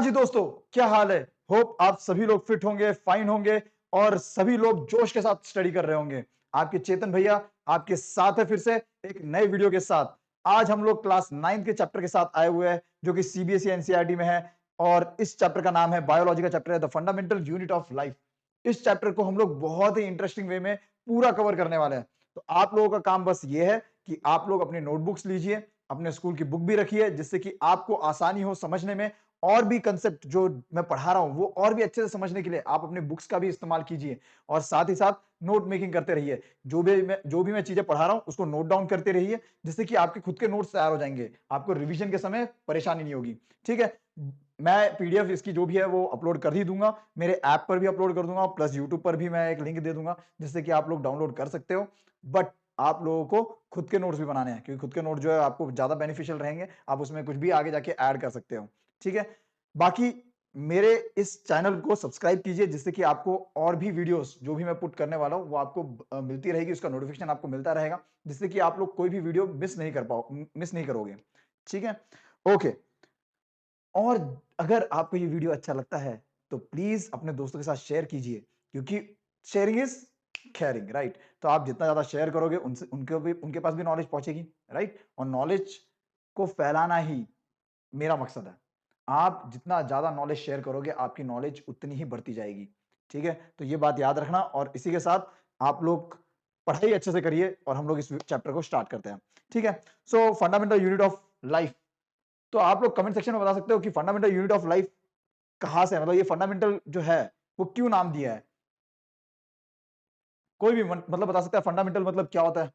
जी दोस्तों, क्या हाल है? होप आप सभी लोग फिट होंगे, फाइन होंगे और सभी लोग जोश के साथ स्टडी कर रहे होंगे। आपके चेतन भैया आपके साथ है फिर से एक नए वीडियो के साथ। आज हम लोग क्लास 9 के चैप्टर के साथ आए हुए हैं जो कि सीबीएसई एनसीईआरटी में है और इस चैप्टर का नाम है बायोलॉजी का चैप्टर है the fundamental unit of life. इस चैप्टर को हम लोग बहुत ही इंटरेस्टिंग वे में पूरा कवर करने वाले हैं। तो आप लोगों का काम बस ये है कि आप लोग अपने नोटबुक्स लीजिए, अपने स्कूल की बुक भी रखिए जिससे कि आपको आसानी हो समझने में और भी कंसेप्ट जो मैं पढ़ा रहा हूं वो और भी अच्छे से समझने के लिए आप अपने बुक्स का भी इस्तेमाल कीजिए और साथ ही साथ नोट मेकिंग करते रहिए। जो भी मैं चीजें पढ़ा रहा हूं उसको नोट डाउन करते रहिए जिससे कि आपके खुद के नोट्स तैयार हो जाएंगे, आपको रिवीजन के समय परेशानी नहीं होगी। ठीक है, मैं पीडीएफ इसकी जो भी है वो अपलोड कर ही दूंगा, मेरे ऐप पर भी अपलोड कर दूंगा, प्लस यूट्यूब पर भी मैं एक लिंक दे दूंगा जिससे कि आप लोग डाउनलोड कर सकते हो। बट आप लोगों को खुद के नोट्स भी बनाने हैं क्योंकि खुद के नोट जो है आपको ज्यादा बेनिफिशियल रहेंगे, आप उसमें कुछ भी आगे जाके ऐड कर सकते हो। ठीक है, बाकी मेरे इस चैनल को सब्सक्राइब कीजिए जिससे कि आपको और भी वीडियोस जो भी मैं पुट करने वाला हूं वो आपको मिलती रहेगी, उसका नोटिफिकेशन आपको मिलता रहेगा जिससे कि आप लोग कोई भी वीडियो मिस नहीं करोगे। ठीक है, ओके। और अगर आपको ये वीडियो अच्छा लगता है तो प्लीज अपने दोस्तों के साथ शेयर कीजिए क्योंकि शेयरिंग इज केयरिंग, राइट? तो आप जितना ज्यादा शेयर करोगे उनसे उनके पास भी नॉलेज पहुंचेगी, राइट? और नॉलेज को फैलाना ही मेरा मकसद है। आप जितना ज्यादा नॉलेज शेयर करोगे आपकी नॉलेज उतनी ही बढ़ती जाएगी। ठीक है, तो ये बात याद रखना और इसी के साथ आप लोग पढ़ाई अच्छे से करिए और हम लोग इस चैप्टर को स्टार्ट करते हैं। ठीक है, सो फंडामेंटल यूनिट ऑफ लाइफ। तो आप लोग कमेंट सेक्शन में बता सकते हो कि फंडामेंटल यूनिट ऑफ लाइफ कहां से है, मतलब ये फंडामेंटल जो है वो क्यों नाम दिया है। कोई भी मतलब बता सकता है फंडामेंटल मतलब क्या होता है।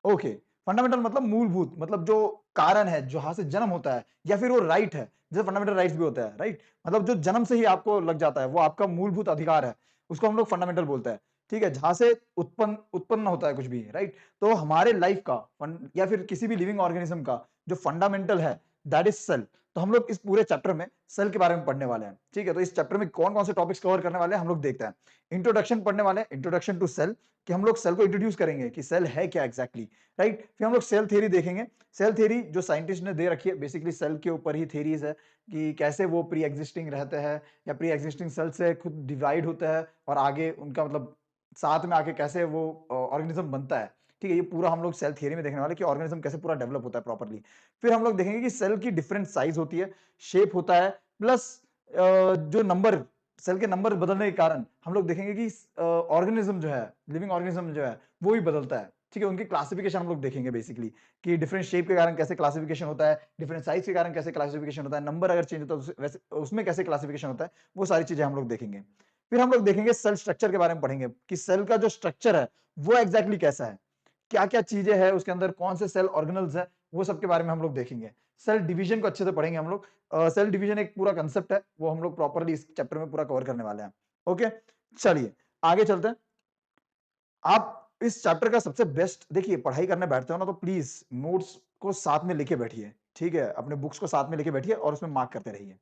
ओके, फंडामेंटल मतलब मूलभूत, मतलब जो कारण है जहां से जन्म होता है या फिर वो राइट है, जैसे फंडामेंटल राइट्स भी होता है, राइट? मतलब जो जन्म से ही आपको लग जाता है वो आपका मूलभूत अधिकार है, उसको हम लोग फंडामेंटल बोलते हैं। ठीक है, जहां से उत्पन्न उत्पन्न होता है कुछ भी, राइट? तो हमारे लाइफ का या फिर किसी भी लिविंग ऑर्गेनिज्म का जो फंडामेंटल है दैट इज सेल। तो हम लोग इस पूरे चैप्टर में सेल के बारे में पढ़ने वाले हैं। ठीक है, तो इस चैप्टर में कौन कौन से टॉपिक्स कवर करने वाले हैं हम लोग देखते हैं। इंट्रोडक्शन पढ़ने वाले हैं, इंट्रोडक्शन टू सेल, कि हम लोग सेल को इंट्रोड्यूस करेंगे कि सेल है क्या एग्जैक्टली, राइट? फिर हम लोग सेल थ्योरी देखेंगे। सेल थ्योरी जो साइंटिस्ट ने दे रखी है, बेसिकली सेल के ऊपर ही थ्योरीज है कि कैसे वो प्री एग्जिस्टिंग रहते हैं या प्री एग्जिस्टिंग सेल से खुद डिवाइड होता है और आगे उनका मतलब साथ में आके कैसे वो ऑर्गेनिज्म बनता है। ठीक है, ये पूरा हम लोग सेल थ्योरी में देखने वाले कि ऑर्गेनिज्म कैसे पूरा डेवलप होता है प्रॉपर्ली। फिर हम लोग देखेंगे कि सेल की डिफरेंट साइज होती है, शेप होता है, प्लस जो नंबर, सेल के नंबर बदलने के कारण हम लोग देखेंगे कि ऑर्गेनिज्म जो है, लिविंग ऑर्गेनिज्म जो है वो भी बदलता है। ठीक है, उनकी क्लासिफिकेशन हम लोग देखेंगे बेसिकली कि डिफरेंट शेप के कारण कैसे क्लासिफिकेशन होता है, डिफरेंट साइज के कारण कैसे क्लासिफिकेशन होता है, नंबर अगर चेंज होता है तो वैसे उसमें कैसे क्लासिफिकेशन होता है, वो सारी चीजें हम लोग देखेंगे। फिर हम लोग देखेंगे सेल स्ट्रक्चर के बारे में पढ़ेंगे कि सेल का जो स्ट्रक्चर है वो एग्जैक्टली कैसा है, क्या क्या चीजें हैं उसके अंदर, कौन से सेल ऑर्गेनल्स है, वो सब के बारे में हम लोग देखेंगे। सेल डिवीजन को अच्छे से पढ़ेंगे हम लोग। सेल डिवीजन एक पूरा कंसेप्ट है, वो हम लोग प्रॉपरली इस चैप्टर में पूरा कवर करने वाले हैं। ओके, चलिए आगे चलते हैं। आप इस चैप्टर का सबसे बेस्ट देखिए, पढ़ाई करने बैठते हो ना तो प्लीज नोट्स को साथ में लेके बैठिए। ठीक है, अपने बुक्स को साथ में लेके बैठिए और उसमें मार्क करते रहिए।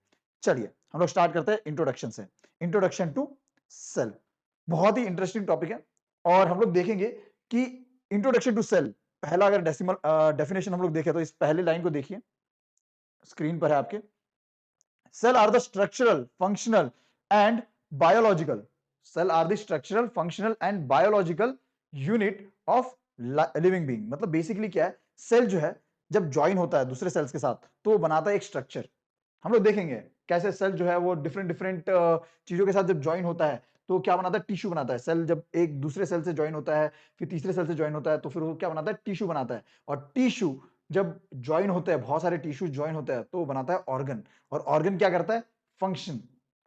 चलिए हम लोग स्टार्ट करते हैं इंट्रोडक्शन से। इंट्रोडक्शन टू सेल बहुत ही इंटरेस्टिंग टॉपिक है और हम लोग देखेंगे कि इंट्रोडक्शन टू सेल, पहला अगर डेसिमल डेफिनेशन हम लोग देखें तो इस पहले लाइन को देखिए, स्क्रीन पर है आपके। Cell are the structural, functional and biological. Cell are the structural, functional and biological unit of living being. मतलब बेसिकली क्या है, सेल जो है जब ज्वाइन होता है दूसरे सेल्स के साथ तो वो बनाता है एक स्ट्रक्चर। हम लोग देखेंगे कैसे सेल जो है वो डिफरेंट डिफरेंट चीजों के साथ जब ज्वाइन होता है तो क्या बनाता है, टिश्यू बनाता है। सेल जब एक दूसरे सेल से ज्वाइन होता है, फिर तीसरे सेल से ज्वाइन होता है, तो फिर वो क्या बनाता है, टिश्यू बनाता है। और टिश्यू जब ज्वाइन होते हैं, बहुत सारे टिश्यू ज्वाइन होते हैं तो वो बनाता है ऑर्गन। और ऑर्गन क्या करता है, फंक्शन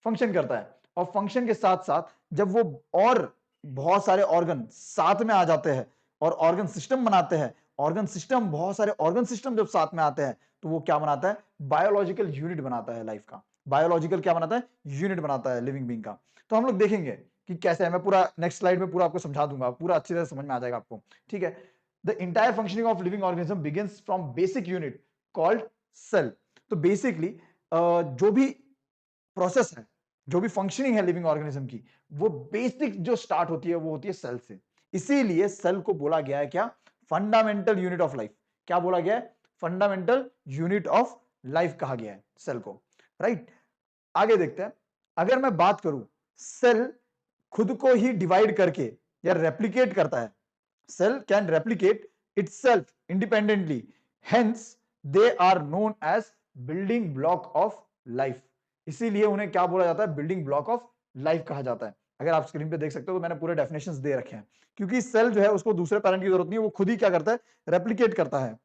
फंक्शन करता है। और फंक्शन के साथ साथ जब वो और बहुत सारे ऑर्गन साथ में आ जाते हैं और ऑर्गन सिस्टम बनाते हैं, ऑर्गन सिस्टम, बहुत सारे ऑर्गन सिस्टम जब साथ में आते हैं तो वो क्या बनाता है, बायोलॉजिकल यूनिट बनाता है लाइफ का। बायोलॉजिकल क्या बनाता है, यूनिट बनाता है लिविंग बीइंग का। तो हम लोग देखेंगे कि कैसे है, मैं पूरा नेक्स्ट स्लाइड में पूरा आपको समझा दूंगा, पूरा अच्छी तरह समझ में आ जाएगा आपको। ठीक है, the entire functioning of living organism begins from basic unit called cell. तो बेसिकली जो भी प्रोसेस है, जो भी फंक्शनिंग है लिविंग ऑर्गेनिज्म की, वो बेसिक जो स्टार्ट होती है वो होती है सेल से। इसीलिए सेल को बोला गया है क्या, फंडामेंटल यूनिट ऑफ लाइफ। क्या बोला गया है, फंडामेंटल यूनिट ऑफ लाइफ कहा गया है सेल को, राइट। आगे देखते हैं, अगर मैं बात करूं सेल खुद को ही डिवाइड करके या रेप्लिकेट करता है, cell can replicate itself independently, hence they are known as building block of life. इसीलिए उन्हें क्या बोला जाता है, बिल्डिंग ब्लॉक ऑफ लाइफ कहा जाता है। अगर आप स्क्रीन पे देख सकते हो तो मैंने पूरे डेफिनेशंस दे रखे हैं, क्योंकि सेल जो है उसको दूसरे पैरेंट की जरूरत नहीं है, वो खुद ही क्या करता है, रेप्लिकेट करता है,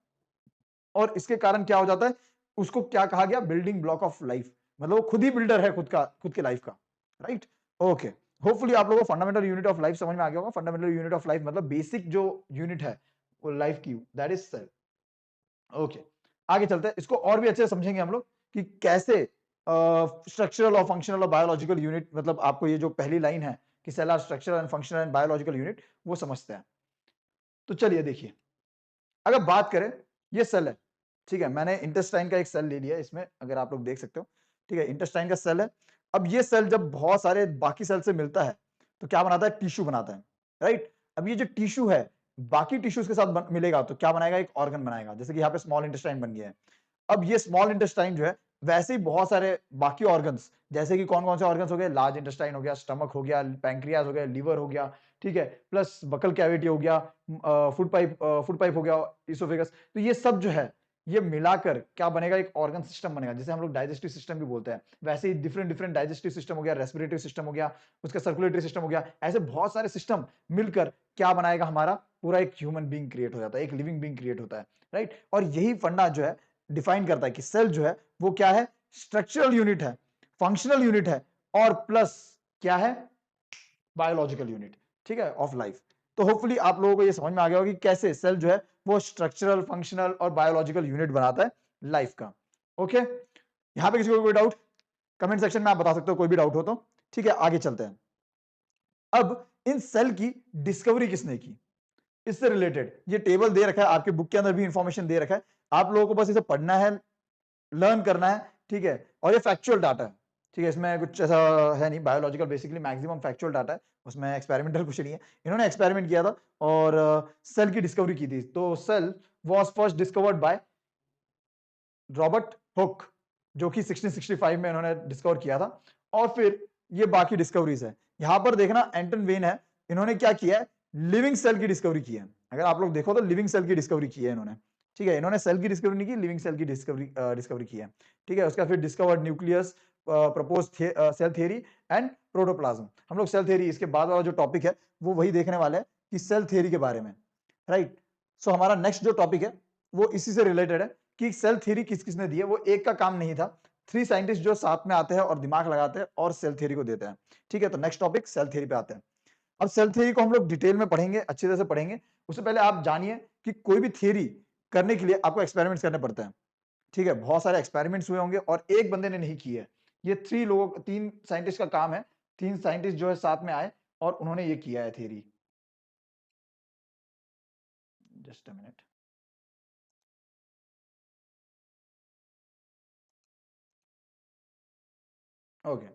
और इसके कारण क्या हो जाता है, उसको क्या कहा गया, बिल्डिंग ब्लॉक ऑफ लाइफ, मतलब वो खुद ही बिल्डर है खुद के लाइफ का, राइट। ओके, होपफुली आप लोगों को फंडामेंटल यूनिट ऑफ लाइफ समझ में आ गया होगा। फंडामेंटल यूनिट ऑफ लाइफ मतलब बेसिक जो यूनिट है वो लाइफ की, दैट इज सेल। ओके, आगे चलते हैं, इसको और भी अच्छे से समझेंगे हम लोग कि कैसे स्ट्रक्चरल और फंक्शनल और बायोलॉजिकल यूनिट, मतलब आपको ये जो पहली लाइन है कि cell are structural and functional and biological unit, वो समझते हैं। तो चलिए देखिए, अगर बात करें, ये सेल है, ठीक है, मैंने इंटेस्टाइन का एक सेल ले लिया इसमें, अगर आप लोग देख सकते हो, ठीक है, इंटेस्टाइन का सेल है। अब ये सेल जब बहुत सारे बाकी सेल से मिलता है तो क्या बनाता है, टिश्यू बनाता है, राइट। अब ये जो टिश्यू है बाकी टिश्यूज के साथ मिलेगा तो क्या बनाएगा, एक ऑर्गन बनाएगा, जैसे कि यहाँ पे स्मॉल इंटेस्टाइन बन गया है। अब ये स्मॉल इंटेस्टाइन जो है वैसे ही बहुत सारे बाकी ऑर्गन्स, जैसे कि कौन कौन से ऑर्गन्स हो गए, लार्ज इंटेस्टाइन हो गया, स्टमक हो गया, पैंक्रियाज हो गया, लीवर हो गया, ठीक है, प्लस बकल कैविटी हो गया, फूड पाइप हो गया, इसोफेगस, तो ये सब जो है ये मिलाकर क्या बनेगा, एक ऑर्गन सिस्टम बनेगा, जिसे हम लोग डाइजेस्टिव सिस्टम भी बोलते हैं। वैसे ही डिफरेंट डिफरेंट डाइजेस्टिव सिस्टम हो गया, रेस्पिरेटरी सिस्टम हो गया, उसका सर्कुलेटरी सिस्टम हो गया, ऐसे बहुत सारे सिस्टम मिलकर क्या बनाएगा, हमारा पूरा एक ह्यूमन बीइंग क्रिएट हो जाता है, एक लिविंग बीइंग क्रिएट होता है, राइट। और यही फंडा जो है डिफाइन करता है कि सेल जो है वो क्या है, स्ट्रक्चरल यूनिट है, फंक्शनल यूनिट है, और प्लस क्या है, बायोलॉजिकल यूनिट, ठीक है, ऑफ लाइफ। तो होपफुली आप लोगों को ये समझ में आ गया होगा कि कैसे सेल जो है वो स्ट्रक्चरल, फंक्शनल और बायोलॉजिकल यूनिट बनाता है लाइफ का। ओके, यहां पे किसी को कोई डाउट, कमेंट सेक्शन में आप बता सकते हो कोई भी डाउट हो तो, ठीक है। आगे चलते हैं, अब इन सेल की डिस्कवरी किसने की, इससे रिलेटेड ये टेबल दे रखा है, आपके बुक के अंदर भी इंफॉर्मेशन दे रखा है, आप लोगों को बस इसे पढ़ना है, लर्न करना है, ठीक है। और ये फैक्चुअल डाटा है, ठीक है, इसमें कुछ ऐसा है नहीं, biological basically maximum factual data है, उसमें एक्सपेरिमेंटल कुछ नहीं है। इन्होंने एक्सपेरिमेंट किया था और सेल की डिस्कवरी की थी। तो cell was first discovered by Robert Hooke, जो कि 1665 में इन्होंने डिस्कवर किया था। और फिर ये बाकी डिस्कवरीज है, यहां पर देखना एंटन वेन है, इन्होंने क्या किया है, लिविंग सेल की डिस्कवरी की है। अगर आप लोग देखो तो लिविंग सेल की डिस्कवरी की है इन्होंने, ठीक है, इन्होंने सेल की डिस्कवरी नहीं की, लिविंग सेल की डिस्कवरी की है, ठीक है। उसका फिर discovered nucleus, propose cell theory and protoplasm. हम लोग सेल थियरी, इसके बाद वाला जो टॉपिक है वो वही देखने वाले हैं कि सेल थियरी के बारे में, राइट। सो हमारा नेक्स्ट जो टॉपिक है वो इसी से रिलेटेड है कि सेल थ्योरी किस किसने दी है। वो एक का काम नहीं था, 3 साइंटिस्ट जो साथ में आते हैं और दिमाग लगाते हैं और सेल थ्योरी को देते हैं, ठीक है। तो नेक्स्ट टॉपिक सेल थ्योरी पे आते हैं। अब सेल थ्योरी को हम लोग डिटेल में पढ़ेंगे, अच्छी तरह से पढ़ेंगे। उससे पहले आप जानिए कि कोई भी थ्योरी करने के लिए आपको एक्सपेरिमेंट्स करने पड़ते हैं, ठीक है। बहुत सारे एक्सपेरिमेंट्स हुए होंगे और एक बंदे ने नहीं की है, ये 3 साइंटिस्ट का काम है, 3 साइंटिस्ट जो है साथ में आए और उन्होंने ये किया है theory. Just a minute, okay.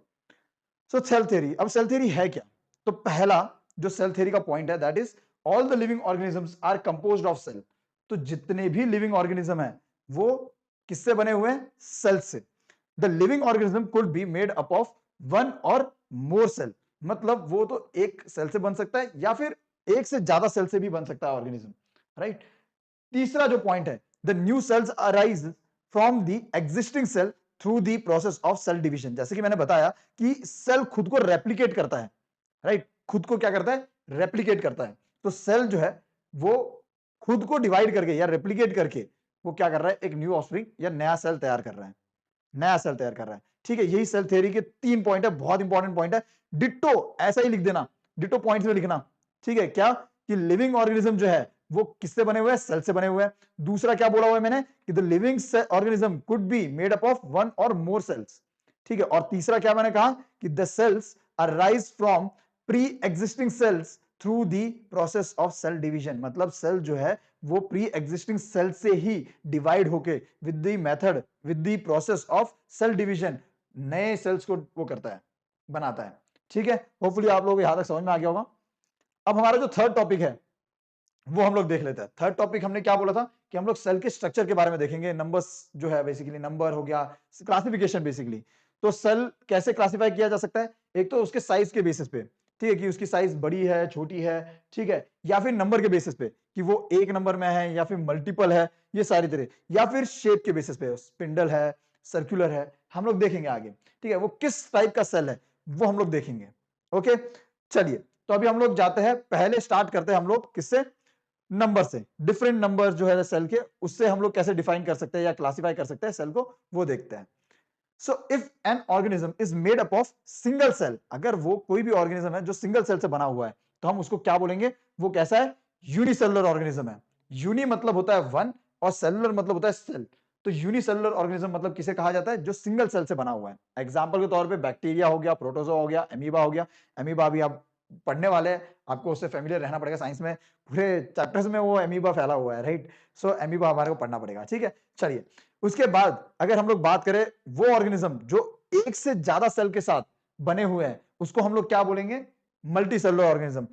So cell theory, अब सेल थ्योरी है क्या, तो पहला जो सेल थ्योरी का पॉइंट है that is all the living organisms are composed of cell. तो जितने भी लिविंग ऑर्गेनिज्म है वो किससे बने हुए हैं, सेल से। The living organism could be made up of one और मोर सेल, मतलब वो तो एक सेल से बन सकता है या फिर एक से ज्यादा सेल से भी बन सकता है ऑर्गेनिज्म, राइट। तीसरा जो पॉइंट है, the new cells arise from the existing cell through the process of cell division. जैसे कि मैंने बताया कि सेल खुद को रेप्लिकेट करता है, राइट, खुद को क्या करता है, रेप्लिकेट करता है। तो सेल जो है वो खुद को डिवाइड करके या रेप्लिकेट करके वो क्या कर रहा है, एक न्यू ऑफस्प्रिंग या नया सेल तैयार कर रहा है, नया सेल तैयार कर रहा है, ठीक है। यही सेल थ्योरी के 3 पॉइंट है, बहुत इंपॉर्टेंट पॉइंट है। डिट्टो ऐसा ही लिख देना, डिट्टो पॉइंट्स में लिखना, ठीक है। क्या कि लिविंग ऑर्गेनिज्म जो है वो किससे बने हुए हैं, सेल से बने हुए हैं। दूसरा क्या बोला हुआ है मैंने कि the living organism could be made up of one और मोर सेल्स, ठीक है। और तीसरा क्या मैंने कहा कि the cells arise from pre existing cells through the process of cell division, मतलब सेल जो है वो प्री एग्जिस्टिंग सेल से ही डिवाइड होके with the method, with the process of cell division नए सेल्स को वो करता है, बनाता है, ठीक है। होपफुली आप लोगों को यहां तक समझ में आ गया होगा। अब हमारा जो थर्ड टॉपिक है वो हम लोग देख लेते हैं। थर्ड टॉपिक हमने क्या बोला था कि हम लोग सेल के स्ट्रक्चर के बारे में देखेंगे, नंबर्स जो है बेसिकली नंबर हो गया, क्लासिफिकेशन बेसिकली। तो सेल कैसे क्लासिफाई किया जा सकता है, एक तो उसके साइज के बेसिस पे, ठीक है, कि उसकी साइज बड़ी है छोटी है, ठीक है, या फिर नंबर के बेसिस पे कि वो एक नंबर में है या फिर मल्टीपल है, ये सारी तरह, या फिर शेप के बेसिस पे स्पिंडल है, सर्कुलर है, हम लोग देखेंगे आगे, ठीक है, वो किस टाइप का सेल है वो हम लोग देखेंगे। ओके, चलिए, तो अभी हम लोग जाते हैं, पहले स्टार्ट करते हैं हम लोग किससे, नंबर से। डिफरेंट नंबर जो है सेल के, उससे हम लोग कैसे डिफाइन कर सकते हैं या क्लासिफाई कर सकते हैं सेल को, वो देखते हैं। So if an organism is made up of single cell, अगर वो कोई भी ऑर्गेनिज्म है जो सिंगल सेल से बना हुआ है, तो हम उसको क्या बोलेंगे, वो कैसा है, यूनिसेलुलर ऑर्गेनिज्म है। यूनि मतलब होता है वन, और सेलुलर मतलब होता है सेल। तो यूनिसेलुलर ऑर्गेनिज्म मतलब किसे कहा जाता है, जो सिंगल सेल से बना हुआ है। एग्जांपल के तौर पे बैक्टीरिया हो गया, प्रोटोजोआ हो गया, एमीबा हो गया। एमीबा भी आप पढ़ने वाले हैं, आपको उससे फेमिलियर रहना पड़ेगा, साइंस में पूरे चैप्टर्स में वो एमीबा फैला हुआ है, राइट। सो एमीबा हमारे को पढ़ना पड़ेगा, ठीक है। चलिए, उसके बाद अगर हम लोग बात करें वो ऑर्गेनिज्म जो एक से ज्यादा सेल के साथ बने हुए हैं, उसको हम लोग क्या बोलेंगे, मल्टी सेलुलर ऑर्गेनिज्म।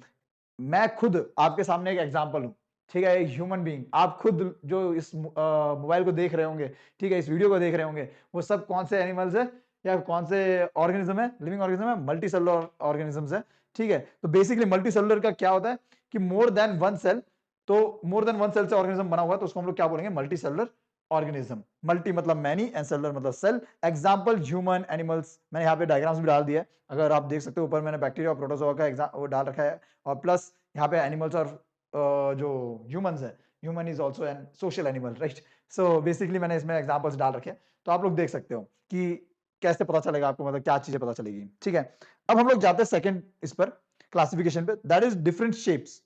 मैं खुद आपके सामने एक एग्जांपल हूं, ठीक है, एक ह्यूमन बीइंग। आप खुद जो इस मोबाइल को देख रहे होंगे, ठीक है, इस वीडियो को देख रहे होंगे, वो सब कौन से एनिमल्स है या कौन से ऑर्गेनिज्म है, लिविंग ऑर्गेनिज्म है, मल्टी सेलुलर ऑर्गेनिजम्स है, ठीक है। तो बेसिकली मल्टी सेलुलर का क्या होता है कि मोर देन वन सेल, तो मोर देन वन सेल से ऑर्गेनिज्म बना हुआ है, तो उसको हम लोग क्या बोलेंगे, मल्टी सेलुलर ऑर्गेनिज्म। मल्टी मतलब मैनी एंड सेलुलर मतलब सेल। एग्जांपल ह्यूमन, एनिमल्स, मैंने यहाँ पे डायग्राम्स भी डाल दिया है, अगर आप देख सकते हो ऊपर मैंने बैक्टीरिया और प्रोटोजोआ का एग्जाम वो डाल रखा है, और प्लस यहाँ पे एनिमल्स और जो ह्यूमंस है, human is also an social animal, right. So basically मैंने इसमें एग्जांपल्स डाल रखे हैं, तो आप लोग देख सकते हो कि कैसे पता चलेगा आपको, मतलब क्या चीजें पता चलेगी, ठीक है। अब हम लोग जाते हैं सेकंड इस पर क्लासिफिकेशन पे, दैट इज डिफरेंट शेप्स।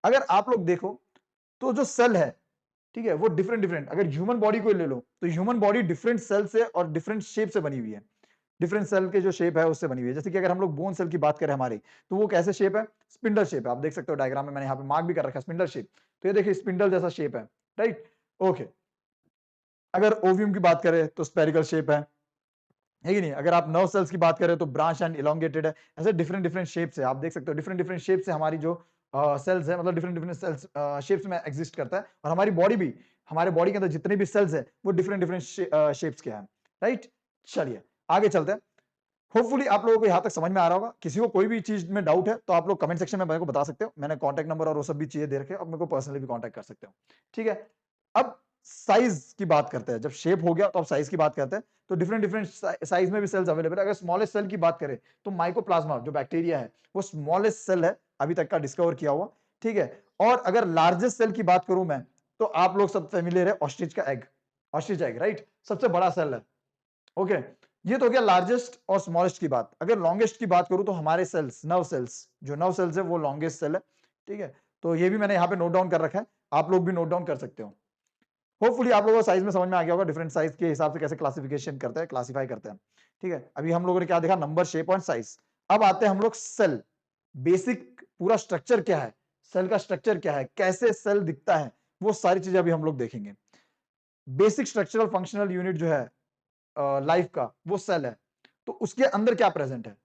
अगर आप लोग देखो तो जो सेल है, ठीक है, वो डिफरेंट डिफरेंट, अगर ह्यूमन बॉडी को ले लो तो ह्यूमन बॉडी डिफरेंट सेल से और डिफरेंट शेप से बनी हुई है। डिफरेंट सेल के जो शेप है उससे बनी हुई है। जैसे कि अगर हम लोग बोन सेल की बात करें हमारी, तो वो कैसे शेप है, स्पिंडल शेप है। आप देख सकते हो डायग्राम में, मैंने यहाँ पे मार्क भी कर रखा है स्पिंडल शेप। तो ये देखिए स्पिंडल जैसा शेप है, राइट। ओके, अगर ओवियम की बात करें तो स्पेरिकल शेप है कि नहीं। अगर आप नर्व सेल्स की बात करें तो ब्रांच एंड इलोंगेटेड है। ऐसे डिफरेंट डिफरेंट शेप से आप देख सकते हो, डिफरेंट डिफरेंट शेप से हमारी जो सेल्स है, मतलब डिफरेंट डिफरेंट सेल्स शेप्स में एग्जिस्ट करता है। और हमारी बॉडी भी, हमारे बॉडी के अंदर जितने भी सेल्स है वो डिफरेंट डिफरेंट शेप्स के हैं, राइट। चलिए आगे चलते हैं। होपफुली आप लोगों को यहाँ तक समझ में आ रहा होगा। किसी को कोई भी चीज में डाउट है तो आप लोग कमेंट सेक्शन में मेरे को बता सकते हो। मैंने कॉन्टैक्ट नंबर और वो सब भी चीजें दे रखे हैं, और मेरे को पर्सनली भी कॉन्टैक्ट कर सकते हो, ठीक है। अब साइज की बात करते हैं। जब शेप हो गया तो अब साइज की बात करते हैं। तो डिफरेंट डिफरेंट साइज में भी सेल्स अवेलेबल है। अगर स्मॉलेस्ट सेल की बात करें तो माइकोप्लाज्मा जो बैक्टीरिया है वो स्मॉलेस्ट सेल है अभी तक का डिस्कवर किया हुआ, ठीक है। और अगर लार्जेस्ट सेल की बात करूं मैं, तो आप लोग सब फेमिलियर है ऑस्ट्रिच का एग, ऑस्ट्रिच एग, राइट, सबसे बड़ा सेल है। ओके, ये तो हो गया लार्जेस्ट और स्मॉलेस्ट की बात। अगर लॉन्गेस्ट की बात करूं तो हमारे सेल्स, नर्व सेल्स, जो नर्व सेल्स है वो लॉन्गेस्ट सेल है, ठीक है। तो ये भी मैंने यहाँ पे नोट डाउन कर रखा है, आप लोग भी नोट डाउन कर सकते हो। होपफुली आप लोगों को साइज में समझ में आ गया होगा, डिफरेंट साइज के हिसाब से कैसे क्लासिफिकेशन करते हैं, क्लासिफाई करते हैं, ठीक है। अभी हम लोगों ने क्या देखा, नंबर, शेप और साइज। अब आते हैं हम लोग सेल, बेसिक पूरा स्ट्रक्चर क्या है, सेल का स्ट्रक्चर क्या है, कैसे सेल दिखता है, वो सारी चीजें अभी हम लोग देखेंगे। बेसिक स्ट्रक्चरल फंक्शनल यूनिट जो है लाइफ का, वो सेल है। तो उसके अंदर क्या प्रेजेंट है,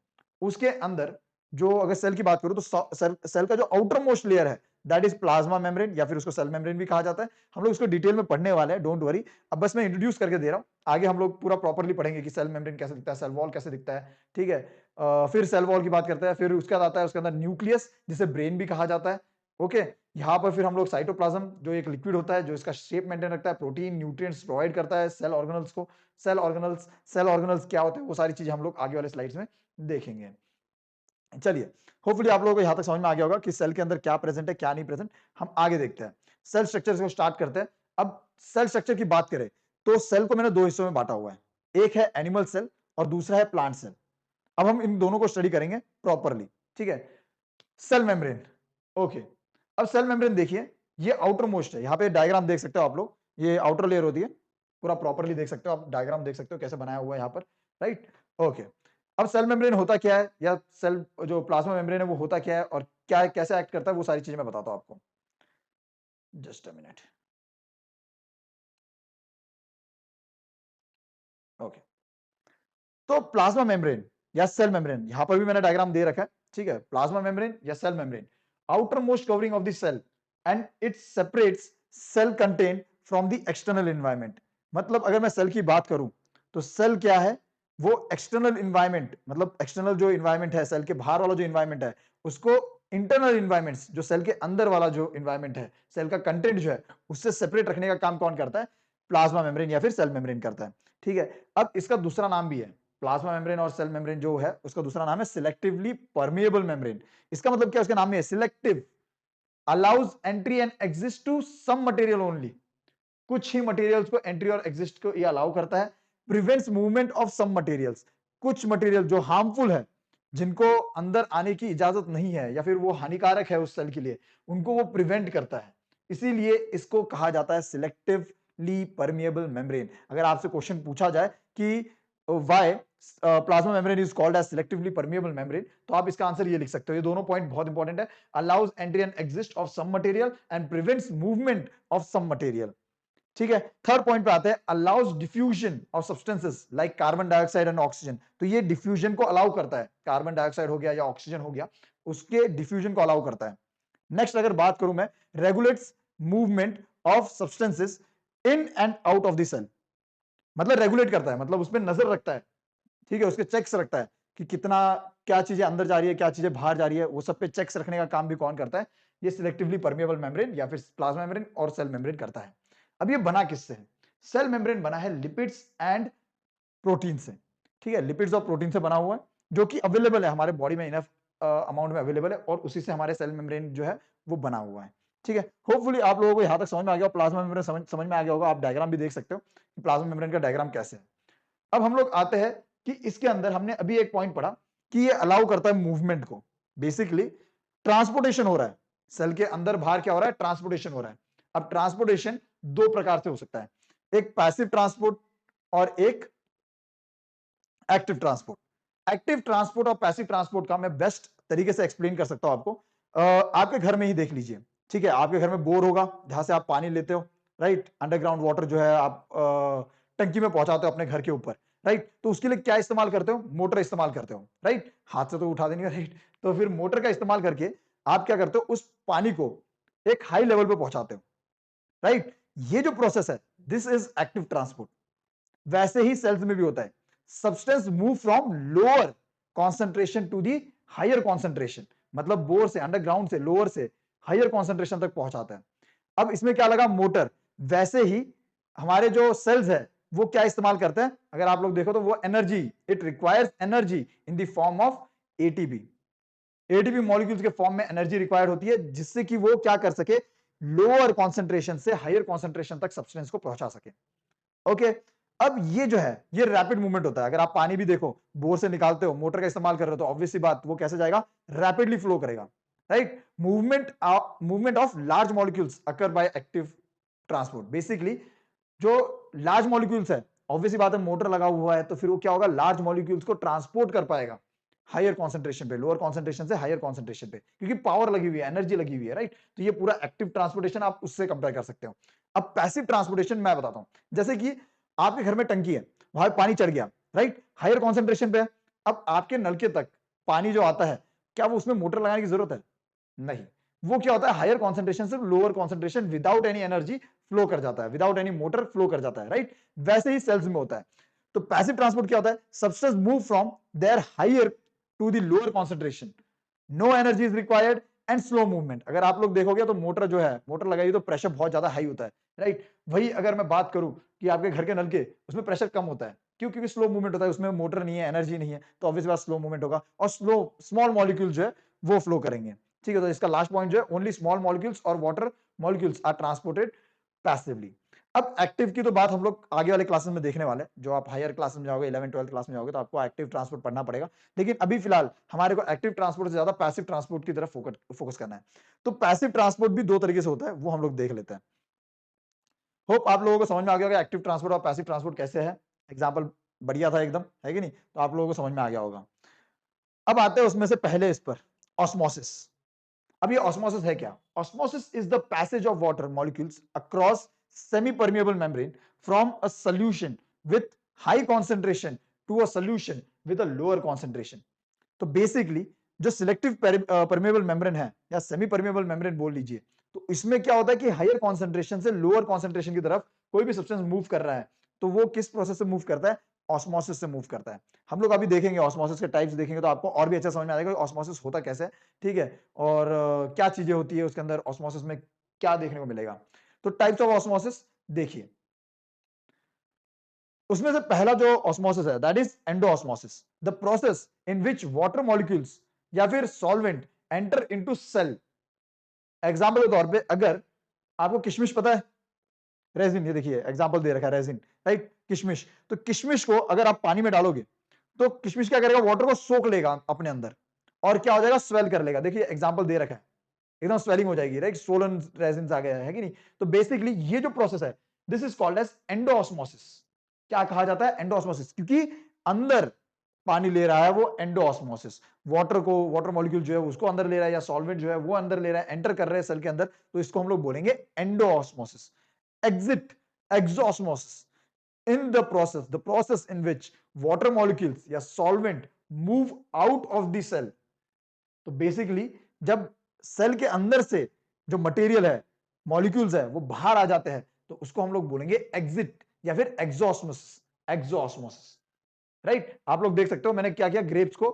उसके अंदर जो अगर सेल की बात करूं तो सेल का जो आउटर मोस्ट लेयर है दैट इज प्लाज्मा मेम्ब्रेन, या फिर उसको सेल मेम्ब्रेन भी कहा जाता है। हम लोग इसको डिटेल में पढ़ने वाले हैं, डोंट वरी। अब बस मैं इंट्रोड्यूस करके दे रहा हूं, आगे हम लोग पूरा प्रॉपर्ली पढ़ेंगे कि सेल मेम्ब्रेन कैसे दिखता है, सेल वॉल कैसे दिखता है, ठीक है। फिर सेल वॉल की बात करते हैं, फिर उसके बाद आता है उसके अंदर न्यूक्लियस, जिसे ब्रेन भी कहा जाता है। ओके, यहाँ पर फिर हम लोग साइटोप्लाज्म जो एक लिक्विड होता है जो इसका शेप मेंटेन रखता है, प्रोटीन न्यूट्रिएंट्स प्रोवाइड करता है सेल ऑर्गेनल्स को। सेल ऑर्गेनल्स क्या होते हैं वो सारी चीजें हम लोग आगे वाले स्लाइड्स में देखेंगे। चलिए, होपफुली आप लोगों को यहां तक समझ में आ गया होगा कि सेल के अंदर क्या प्रेजेंट है क्या नहीं प्रेजेंट। हम आगे देखते हैं, सेल स्ट्रक्चर को स्टार्ट करते हैं। अब सेल स्ट्रक्चर की बात करें तो सेल को मैंने दो हिस्सों में बांटा हुआ है, एक है एनिमल सेल और दूसरा है प्लांट सेल। अब हम इन दोनों को स्टडी करेंगे प्रॉपरली, ठीक है। Cell membrane, okay. अब सेल मेम्ब्रेन देखिए, ये आउटर मोस्ट है। यहाँ पे डायग्राम देख सकते हो आप लोग, ये आउटर लेयर होती है, पूरा प्रॉपरली देख सकते हो आप, डायग्राम देख सकते हो कैसे बनाया हुआ है यहाँ पर, राइट। ओके, अब सेल मेम्ब्रेन होता क्या है, या सेल जो प्लाज्मा मेम्ब्रेन है वो होता क्या है और क्या कैसे एक्ट करता है, वो सारी चीजें मैं बताता हूँ आपको। Just a minute. ओके, तो प्लाज्मा मेम्ब्रेन या सेल मेम्ब्रेन, यहां पर भी मैंने डायग्राम दे रखा है, ठीक है। प्लाज्मा मेम्ब्रेन या cell membrane, outermost covering of the cell and it separates cell content from the external environment. मतलब अगर मैं सेल की बात करूं तो सेल क्या है, वो एक्सटर्नल इन्वायरमेंट, मतलब एक्सटर्नल जो इन्वायरमेंट है, सेल के बाहर वाला जो इन्वायरमेंट है, उसको इंटरनल इन्वायरमेंट्स, जो सेल के अंदर वाला जो इन्वायरमेंट है, सेल का कंटेंट जो है, उससे सेपरेट रखने का काम कौन करता है? प्लाज्मा मेम्ब्रेन या फिर सेल मेम्ब्रेन करता है। ठीक है, अब इसका दूसरा नाम भी है, प्लाज्मा मेम्ब्रेन और सेल मेम्ब्रेन जो है उसका दूसरा नाम है सिलेक्टिवली परमिएबल मेम्ब्रेन। इसका मतलब क्या, उसके नाम में है selective, allows entry and exist to some material only, कुछ ही मटेरियल्स को एंट्री और एग्जिस्ट को ये अलाउ करता है। Prevents movement of some materials, कुछ मटेरियल जो हार्मफुल है, जिनको अंदर आने की इजाजत नहीं है या फिर वो हानिकारक है उस सेल के लिए, उनको वो प्रिवेंट करता है। इसीलिए इसको कहा जाता है सिलेक्टिवली परमिएबल मेम्ब्रेन। अगर आपसे क्वेश्चन पूछा जाए कि why plasma membrane is called as selectively permeable membrane, तो आप इसका आंसर ये लिख सकते हो। ये दोनों पॉइंट बहुत इंपॉर्टेंट है, allows entry and exist of some material and prevents movement of some material. ठीक है, थर्ड पॉइंट पे आते हैं, allows diffusion of substances like carbon dioxide and oxygen. तो ये डिफ्यूजन को अलाउ करता है, कार्बन डाइऑक्साइड हो गया या ऑक्सीजन हो गया, उसके डिफ्यूजन को अलाउ करता है। नेक्स्ट अगर बात करूं मैं, regulates movement of substances in and out of the cell. मतलब रेगुलेट करता है, मतलब उसमें नजर रखता है, ठीक है, उसके चेक्स रखता है कि कितना, क्या चीजें अंदर जा रही है, क्या चीजें बाहर जा रही है, वो सब पे चेक्स रखने का काम भी कौन करता है? ये सिलेक्टिवली परमिएबल मेम्ब्रेन या फिर प्लाज्मा मेम्ब्रेन और सेल मेम्ब्रेन करता है। अब ये बना किससे है? सेल मेम्ब्रेन बना है लिपिड्स एंड प्रोटीन से। ठीक है, लिपिड्स और प्रोटीन से बना हुआ है, जो कि अवेलेबल है हमारे बॉडी में, इनफ अमाउंट में अवेलेबल है, और उसी से हमारे सेल मेम्ब्रेन जो है वो बना हुआ है। ठीक है, होपफुली आप लोगों को यहां तक समझ में आ गया, प्लाज्मा मेम्ब्रेन समझ में आ गया होगा। आप डायग्राम भी देख सकते हो कि प्लाज्मा मेम्ब्रेन का डायग्राम कैसे है। अब हम लोग आते हैं कि इसके अंदर हमने अभी एक पॉइंट पढ़ा कि ये अलाउ करता है मूवमेंट को। बेसिकली ट्रांसपोर्टेशन हो रहा है, सेल के अंदर बाहर क्या हो रहा है? ट्रांसपोर्टेशन हो रहा है। अब ट्रांसपोर्टेशन दो प्रकार से हो सकता है, एक पैसिव ट्रांसपोर्ट और एक एक्टिव ट्रांसपोर्ट। एक्टिव ट्रांसपोर्ट और पैसिव ट्रांसपोर्ट का मैं बेस्ट तरीके से एक्सप्लेन कर सकता हूं आपको। आपके घर में ही देख लीजिए, ठीक है, आपके घर में बोर होगा जहां से आप पानी लेते हो, राइट, अंडरग्राउंड वाटर जो है आप टंकी में पहुंचाते हो अपने घर के ऊपर, राइट, तो उसके लिए क्या इस्तेमाल करते हो? मोटर इस्तेमाल करते हो, राइट, हाथ से तो उठा देंगे, राइट, तो फिर मोटर का इस्तेमाल करके आप क्या करते हो? उस पानी को एक हाई लेवल पे पहुंचाते हो, राइट। ये जो प्रोसेस है, दिस इज एक्टिव ट्रांसपोर्ट। वैसे ही सेल्स में भी होता है, substance move from lower concentration to the higher concentration, मतलब बोर से, अंडरग्राउंड से, लोअर से हायर कॉन्सेंट्रेशन तक पहुंचाता है। अब इसमें क्या लगा? मोटर। वैसे ही हमारे जो सेल्स है वो क्या इस्तेमाल करते हैं? अगर आप लोग देखो तो वो energy, it requires energy in the form of ATP. ATP molecules के फॉर्म में एनर्जी रिक्वायर्ड होती है, जिससे कि वो क्या कर सके? लोअर कॉन्सेंट्रेशन से हायर कॉन्सेंट्रेशन तक सब्सटेंस को पहुंचा सके। ओके, अब ये जो है ये रैपिड मूवमेंट होता है। अगर आप पानी भी देखो, बोर से निकालते हो, मोटर का इस्तेमाल कर रहे हो, तो ऑब्वियसली बात, वो कैसे जाएगा? रैपिडली फ्लो करेगा, right. Movement of large molecules occur by active transport. Basically जो लार्ज मॉलिक्यूल्स है, ऑब्वियसली बात है, मोटर लगा हुआ है, तो फिर वो क्या होगा? लार्ज मॉलिक्यूल्स को ट्रांसपोर्ट कर पाएगा हायर कॉन्सेंट्रेशन पे, लोअर कॉन्सेंट्रेशन से हायर कॉन्सेंट्रेशन पे, क्योंकि पावर लगी हुई है, एनर्जी लगी हुई है, राइट। तो ये पूरा एक्टिव ट्रांसपोर्टेशन आप उससे कंपेयर कर सकते हो। अब पैसिव ट्रांसपोर्टेशन मैं बताता हूं, जैसे कि आपके घर में टंकी है, वहां पानी चढ़ गया, राइट, हायर कॉन्सेंट्रेशन पे है। अब आपके नलके तक पानी जो आता है, क्या वो उसमें मोटर लगाने की जरूरत है? नहीं। वो क्या होता है? हायर कॉन्सेंट्रेशन से lower concentration without any energy flow कर जाता है, विदाउट एनी मोटर फ्लो कर जाता है, राइट। वैसे ही सेल्स में होता है। तो पैसिव ट्रांसपोर्ट क्या होता है? Substance move from their higher to the lower concentration, no energy is required and slow movement. अगर आप लोग देखोगे तो मोटर जो है, मोटर लगाई तो प्रेशर बहुत ज्यादा हाई होता है, राइट। वही अगर मैं बात करूं कि आपके घर के नल के, उसमें प्रेशर कम होता है, क्यों? क्योंकि स्लो मूवमेंट होता है, उसमें मोटर नहीं है, एनर्जी नहीं है, तो ऑब्वियस बात स्लो मूवमेंट होगा, और स्मॉल मॉलिक्यूल जो है वो फ्लो करेंगे। ठीक है, तो इसका लास्ट पॉइंट जो है, ओनली स्मॉल मॉलिक्यूल्स और water molecules are transported passively. अब एक्टिव की तो बात हम लोग आगे वाले क्लासेस में देखने वाले हैं। जो आप हायर क्लास में जाओगे, 11 12 क्लास में जाओगे, तो आपको एक्टिव ट्रांसपोर्ट पढ़ना पड़ेगा। लेकिन अभी फिलहाल हमारे को एक्टिव ट्रांसपोर्ट से ज्यादा पैसिव ट्रांसपोर्ट की तरफ फोकस करना है। तो पैसिव ट्रांसपोर्ट भी दो तरीके से होता है, वो हम लोग देख लेते हैं। होप आप लोगों को समझ में आ गया होगा एक्टिव ट्रांसपोर्ट और पैसिव ट्रांसपोर्ट कैसे है। एग्जाम्पल बढ़िया था एकदम, है कि नहीं? तो आप लोगों को समझ में आ गया होगा। अब आते हैं उसमें से पहले इस पर, ऑस्मोसिस। अब ये ऑस्मोसिस है क्या? Osmosis is the passage of water molecules across semi permeable membrane from a solution with high concentration to a solution with a lower concentration. तो बेसिकली जो सिलेक्टिव परमिएबल मेम्ब्रेन है, या सेमी परमिएबल मेम्ब्रेन बोल लीजिए, तो इसमें क्या होता है कि हायर कॉन्सेंट्रेशन से लोअर कॉन्सेंट्रेशन की तरफ कोई भी सब्सटेंस मूव कर रहा है तो वो किस प्रोसेस से मूव करता है? ऑस्मोसिस से मूव करता है। हम लोग अभी देखेंगे ऑस्मोसिस के टाइप्स देखेंगे तो आपको और भी अच्छा समझ में आएगा ऑस्मोसिस होता कैसे है, ठीक है, और क्या चीजें होती है उसके अंदर, ऑस्मोसिस में क्या देखने को मिलेगा। तो टाइप्स ऑफ ऑस्मोसिस देखिए, उसमें से पहला जो ऑस्मोसिस है that is endoosmosis, the process in which water molecules या फिर solvent enter into cell. Example के तौर पे अगर आपको किशमिश पता है, रेजिन, ये देखिए एग्जांपल दे रखा है रेजिन, राइट, किशमिश। तो किशमिश को अगर आप पानी में डालोगे तो किशमिश क्या करेगा, वाटर को सोख लेगा अपने अंदर और क्या हो जाएगा, स्वेल कर लेगा। देखिए एग्जांपल दे रखा है, एकदम स्वेलिंग हो जाएगी, राइट, सोलन रेजिन आ गया है कि नहीं। तो बेसिकली ये जो प्रोसेस है this is called as endoosmosis. क्या कहा जाता है? एंडोऑस्मोसिस, क्योंकि अंदर पानी ले रहा है वो एंडोऑस्मोसिस, वाटर को, वाटर मॉलिक्यूल जो है उसको अंदर ले रहा है या सॉल्वेंट जो है वो अंदर ले रहा है, एंटर कर रहे हैं सेल के अंदर, तो इसको हम लोग बोलेंगे endosmosis. Exit, exosmosis, in the process in which water molecules या solvent move out of the cell। तो बेसिकली जब सेल के अंदर से जो मटेरियल है, मॉलिक्यूल्स है, वो बाहर आ जाते हैं तो उसको हम लोग बोलेंगे एग्जिट या फिर एक्सोऑस्मोसिस, एक्सोऑस्मोसिस, राइट। आप लोग देख सकते हो मैंने क्या किया, ग्रेप्स को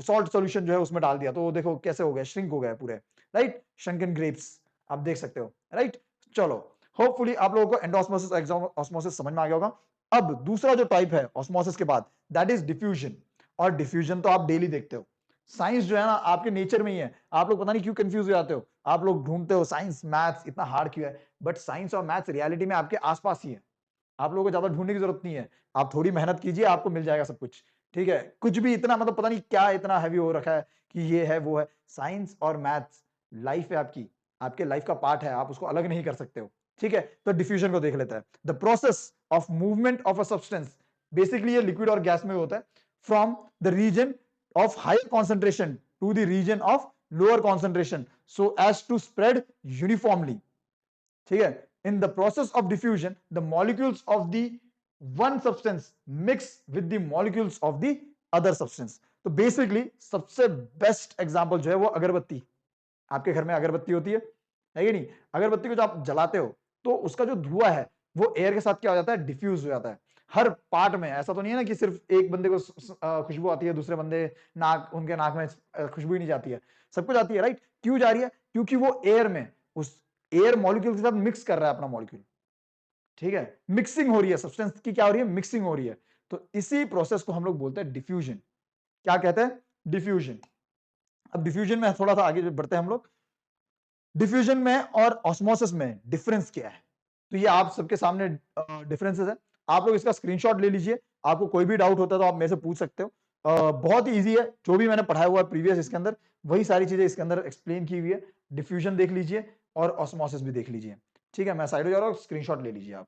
सॉल्ट सॉल्यूशन जो है उसमें डाल दिया तो देखो कैसे हो गया, श्रिंक हो गया पूरे, राइट, श्रिंकन ग्रेप्स आप देख सकते हो, राइट। चलो, होपफुली आप लोगों को एंडोऑस्मोसिस एक्सोऑस्मोसिस समझ में आ गया होगा। अब दूसरा जो टाइप है ऑस्मोसिस के बाद दैट इज डिफ्यूजन। और डिफ्यूजन तो आप डेली देखते हो, साइंस जो है ना आपके नेचर में ही है। आप लोग पता नहीं क्यों कंफ्यूज हो जाते हो, आप लोग ढूंढते हो साइंस मैथ्स इतना हार्ड क्यों है, बट साइंस और मैथ्स रियलिटी में आपके आसपास ही है, आप लोगों को ज्यादा ढूंढने की जरूरत नहीं है। आप थोड़ी मेहनत कीजिए आपको मिल जाएगा सब कुछ, ठीक है। कुछ भी इतना मतलब पता नहीं क्या इतना हैवी हो रखा है कि ये है वो है। साइंस और मैथ्स लाइफ है आपकी, आपके लाइफ का पार्ट है, आप उसको अलग नहीं कर सकते हो, ठीक है। तो डिफ्यूजन को देख लेते हैं। The process of movement of a substance, basically ये लिक्विड और गैस में होता है, from the region of higher concentration to the region of lower concentration so as to spread uniformly, ठीक है। in the process of diffusion the molecules of the one substance mix with the molecules of the other substance। तो basically सबसे best example जो है वो अगरबत्ती। आपके घर में अगरबत्ती होती है कि नहीं? अगरबत्ती को जब आप जलाते हो तो उसका जो धुआं है वो एयर के साथ क्या हो जाता है, डिफ्यूज हो जाता है हर पार्ट में। ऐसा तो नहीं है ना कि सिर्फ एक बंदे को खुशबू आती है, दूसरे बंदे नाक, उनके नाक में खुशबू ही नहीं जाती है, सबको जाती है, राइट। क्यों जा रही है? क्योंकि वो एयर में उस एयर मॉलिक्यूल के साथ मिक्स कर रहा है अपना मॉलिक्यूल, ठीक है। मिक्सिंग हो रही है, सब्सटेंस की क्या हो रही है, मिक्सिंग हो रही है। तो इसी प्रोसेस को हम लोग बोलते हैं डिफ्यूजन। क्या कहते हैं? डिफ्यूजन। अब डिफ्यूजन में थोड़ा सा आगे बढ़ते हैं हम लोग। डिफ्यूजन में और ऑस्मोसिस में डिफरेंस क्या है? तो ये आप सबके सामने डिफरेंसेस है, आप लोग इसका स्क्रीनशॉट ले लीजिए। आपको कोई भी डाउट होता है तो आप मेरे से पूछ सकते हो। बहुत ही इजी है, जो भी मैंने पढ़ाया हुआ है प्रीवियस इसके अंदर वही सारी चीजें इसके अंदर एक्सप्लेन की हुई है। डिफ्यूजन देख लीजिए और ऑस्मोसिस भी देख लीजिए, ठीक है। मैं साइड हो जा रहा हूँ, स्क्रीनशॉट ले लीजिए आप।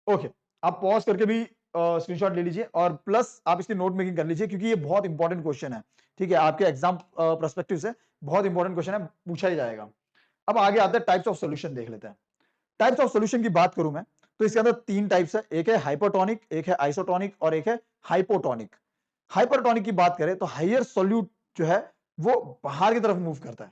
ओके, आप पॉज करके भी स्क्रीनशॉट ले लीजिए और प्लस आप इसकी नोट मेकिंग कर लीजिए क्योंकि ये बहुत इंपॉर्टेंट क्वेश्चन है, ठीक है। आपके एग्जाम पर्सपेक्टिव से बहुत इंपॉर्टेंट क्वेश्चन है, पूछा ही जाएगा। अब आगे आते हैं टाइप्स ऑफ सॉल्यूशन देख लेते हैं। टाइप्स ऑफ सॉल्यूशन की बात करूं मैं तो इसके अंदर तीन टाइप्स है, एक है हाइपरटोनिक, एक है आइसोटोनिक और एक है हाइपोटोनिक। हाइपरटोनिक की बात करें तो हायर सॉल्यूट जो है वो बाहर की तरफ मूव करता है,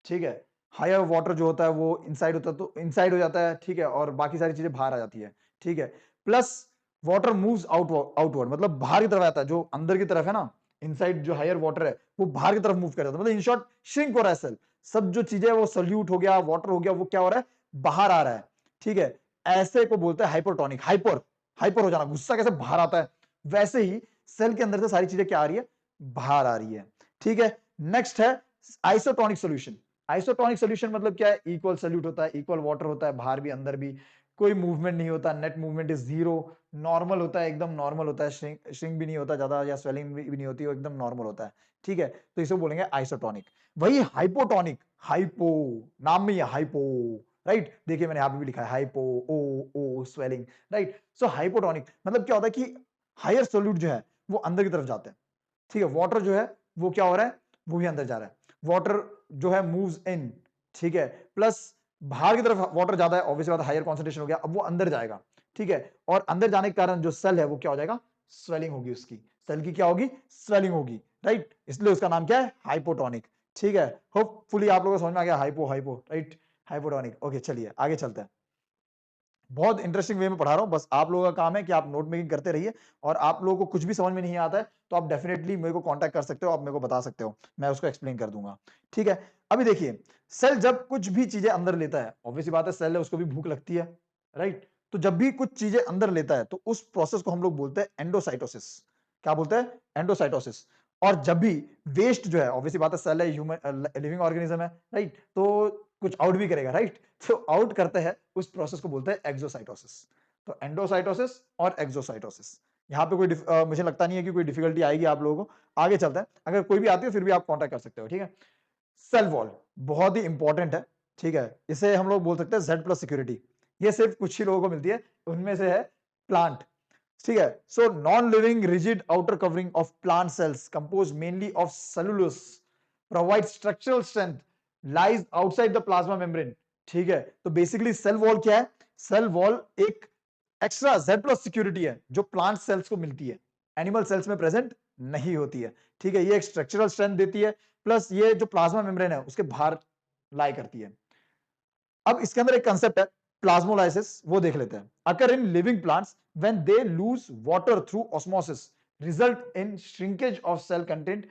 ठीक है। हायर वाटर जो होता है वो इनसाइड होता है तो इनसाइड हो जाता है, ठीक है, और बाकी सारी चीजें बाहर आ जाती है, ठीक है। प्लस वाटर मूव्स आउटवर्ड, मतलब बाहर की तरफ आता है, जो अंदर की तरफ है ना, इनसाइड जो हायर वाटर है वो बाहर की तरफ मूव कर जाता है, मतलब इन शॉर्ट श्रिंक हो रहा है सेल। सब जो चीजें वो सॉल्यूट हो गया, वाटर हो गया, वो क्या हो रहा है, बाहर आ रहा है, ठीक है। ऐसे को बोलते हैं हाइपरटोनिक। हाइपर, हाइपर हो जाना, गुस्सा कैसे बाहर आता है, वैसे ही सेल के अंदर से सारी चीजें क्या आ रही है, बाहर आ रही है, ठीक है। नेक्स्ट है आइसोटोनिक सोल्यूशन। आइसोटोनिक सोल्यूशन मतलब क्या है, इक्वल सॉल्यूट होता है, इक्वल वाटर होता है, बाहर भी अंदर भी, कोई मूवमेंट नहीं होता, net movement is zero, normal होता है, एकदम नॉर्मल होता है, श्रिंक भी नहीं होता ज्यादा या स्वेलिंग भी नहीं होती, वो एकदम नॉर्मल होता है, ठीक है। तो इसे बोलेंगे आइसोटोनिक। वही हाइपोटोनिक, हाइपो, नाम में ही हाइपो, राइट, देखिए मैंने यहां पे भी लिखा है हाइपो, ओ ओ स्वेलिंग, राइट। सो हाइपोटोनिक मतलब क्या होता है कि हायर सोल्यूट जो है वो अंदर की तरफ जाते हैं, ठीक है। वाटर जो है वो क्या हो रहा है, वो भी अंदर जा रहा है, वाटर जो है मूव्स इन, ठीक है। प्लस बाहर की तरफ वाटर ज्यादा है, ऑब्वियसली बात, हायर कॉन्सेंट्रेशन हो गया, अब वो अंदर जाएगा, ठीक है। और अंदर जाने के कारण जो सेल है वो क्या हो जाएगा, स्वेलिंग होगी, उसकी सेल की क्या होगी, स्वेलिंग होगी, राइट, इसलिए उसका नाम क्या है, हाइपोटोनिक। ठीक है, होपफुली आप लोगों को समझ में आ गया, hypo hypo right, hypotonic. Okay चलिए आगे चलते हैं। बहुत इंटरेस्टिंग वे में पढ़ा रहा हूं, बस आप लोगों का काम है कि आप नोट मेकिंग करते रहिए, और आप लोगों को कुछ भी समझ में नहीं आता है तो आप डेफिनेटली मेरे को कांटेक्ट कर सकते हो, आप मेरे को बता सकते हो, मैं उसको एक्सप्लेन कर दूंगा। ठीक है, अभी देखिए, सेल जब कुछ भी चीजें अंदर लेता है, ऑब्वियसली बात है सेल है उसको भी भूख लगती है, राइट, तो जब भी कुछ चीजें अंदर लेता है तो उस प्रोसेस को हम लोग बोलते हैं एंडोसाइटोसिस। क्या बोलते हैं, एंडोसाइटोसिस। और जब भी वेस्ट जो है, ऑब्वियसली बात है सेल है, ह्यूमन लिविंग ऑर्गेनिज्म है, राइट, तो कुछ आउट भी करेगा, राइट, तो आउट करते हैं उस प्रोसेस को बोलते हैं एक्सोसाइटोसिस। तो एंडोसाइटोसिस और एक्सोसाइटोसिस, यहाँ पे कोई मुझे लगता नहीं है कि कोई डिफिकल्टी आएगी आप लोगों को। आगे चलते हैं, अगर कोई भी आती है फिर भी आप कांटेक्ट कर सकते हो। ठीक है, सेल वॉल बहुत ही इंपॉर्टेंट है। ठीक है, इसे हम लोग बोल सकते हैं Z+ सिक्योरिटी। ये सिर्फ कुछ ही लोगों को मिलती है, उनमें से है प्लांट। ठीक है, so non living rigid outer covering of plant cells compose mainly of cellulose provide structural strength lies outside the plasma membrane. ठीक है, तो बेसिकली सेल वॉल क्या है, सेल वॉल एक एक्स्ट्रा Z+ सिक्योरिटी है जो प्लांट सेल्स को मिलती है, एनिमल सेल्स में प्रेजेंट नहीं होती है। ठीक है, ये एक स्ट्रक्चरल स्ट्रेंथ देती है, प्लस ये जो प्लाज्मा मेम्ब्रेन है उसके बाहर लाई करती है। अब इसके अंदर एक कंसेप्ट है प्लाज्मोलाइसिस, वो देख लेते हैं। Occur in living plants when they lose water through osmosis result in shrinkage of cell content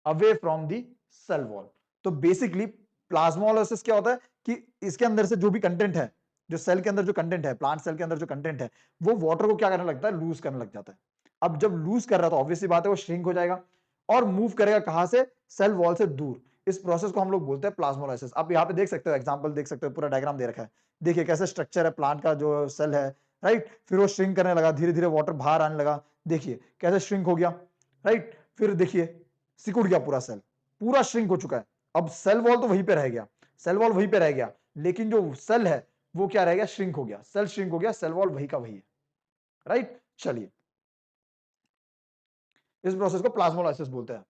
away from the cell wall. तो बेसिकली प्लाज्मोलाइसिस क्या होता है कि इसके अंदर से जो भी कंटेंट है, जो सेल के अंदर जो कंटेंट है, प्लांट सेल के अंदर जो कंटेंट है, वो वाटर को क्या करने लगता है, लूज करने लग जाता है। अब जब लूज कर रहा है तो ऑब्वियसली बात है वो श्रिंक हो जाएगा और मूव करेगा कहां से, सेल वॉल से दूर। इस प्रोसेस को हम लोग बोलते हैं प्लाज्मोलाइसिस। आप यहाँ पे देख सकते हो, एग्जांपल देख सकते हो, पूरा डायग्राम दे रखा है। देखिए कैसे स्ट्रक्चर है प्लांट का, जो सेल है, राइट, फिर वो श्रिंक करने लगा, धीरे धीरे वाटर बाहर आने लगा, देखिए कैसे श्रिंक हो गया, राइट, फिर देखिए सिकुड़ गया पूरा सेल, पूरा श्रिंक हो चुका है। अब सेल वॉल तो वहीं पे रह गया, सेल वॉल वहीं पे रह गया, लेकिन जो सेल है वो क्या रह गया, श्रिंक हो गया, सेल श्रिंक हो गया, सेल वॉल वही का वही है, राइट। चलिए, इस प्रोसेस को प्लाज्मोलाइसिस बोलते हैं।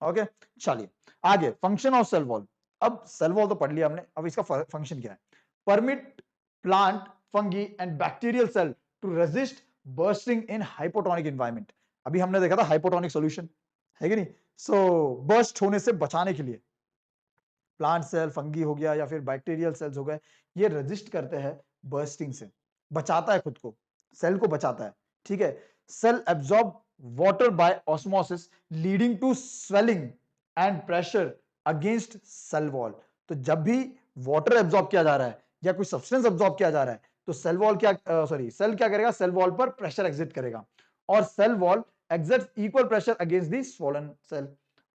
ओके, चलिए आगे, फंक्शन ऑफ सेल वॉल। अब सेल वॉल तो पढ़ लिया हमने, अब इसका फंक्शन क्या है, permit plant fungi and bacterial cell to resist bursting in hypotonic environment. अभी हमने देखा था हाइपोटोनिक सॉल्यूशन, है कि नहीं, सो बर्स्ट होने से बचाने के लिए प्लांट सेल, फंगी हो गया या फिर बैक्टीरियल सेल्स हो गए, ये रेजिस्ट करते हैं बर्स्टिंग से, बचाता है खुद को, सेल को बचाता है। ठीक है, cell absorb water by osmosis leading to swelling and pressure against cell wall. तो जब भी वाटर एब्जॉर्ब किया जा रहा है या कोई सब्सटेंस एब्जॉर्ब किया जा रहा है तो सेल वॉल क्या सेल क्या करेगा, सेल वॉल पर प्रेशर एग्जिट करेगा और cell wall exerts equal pressure against the swollen cell.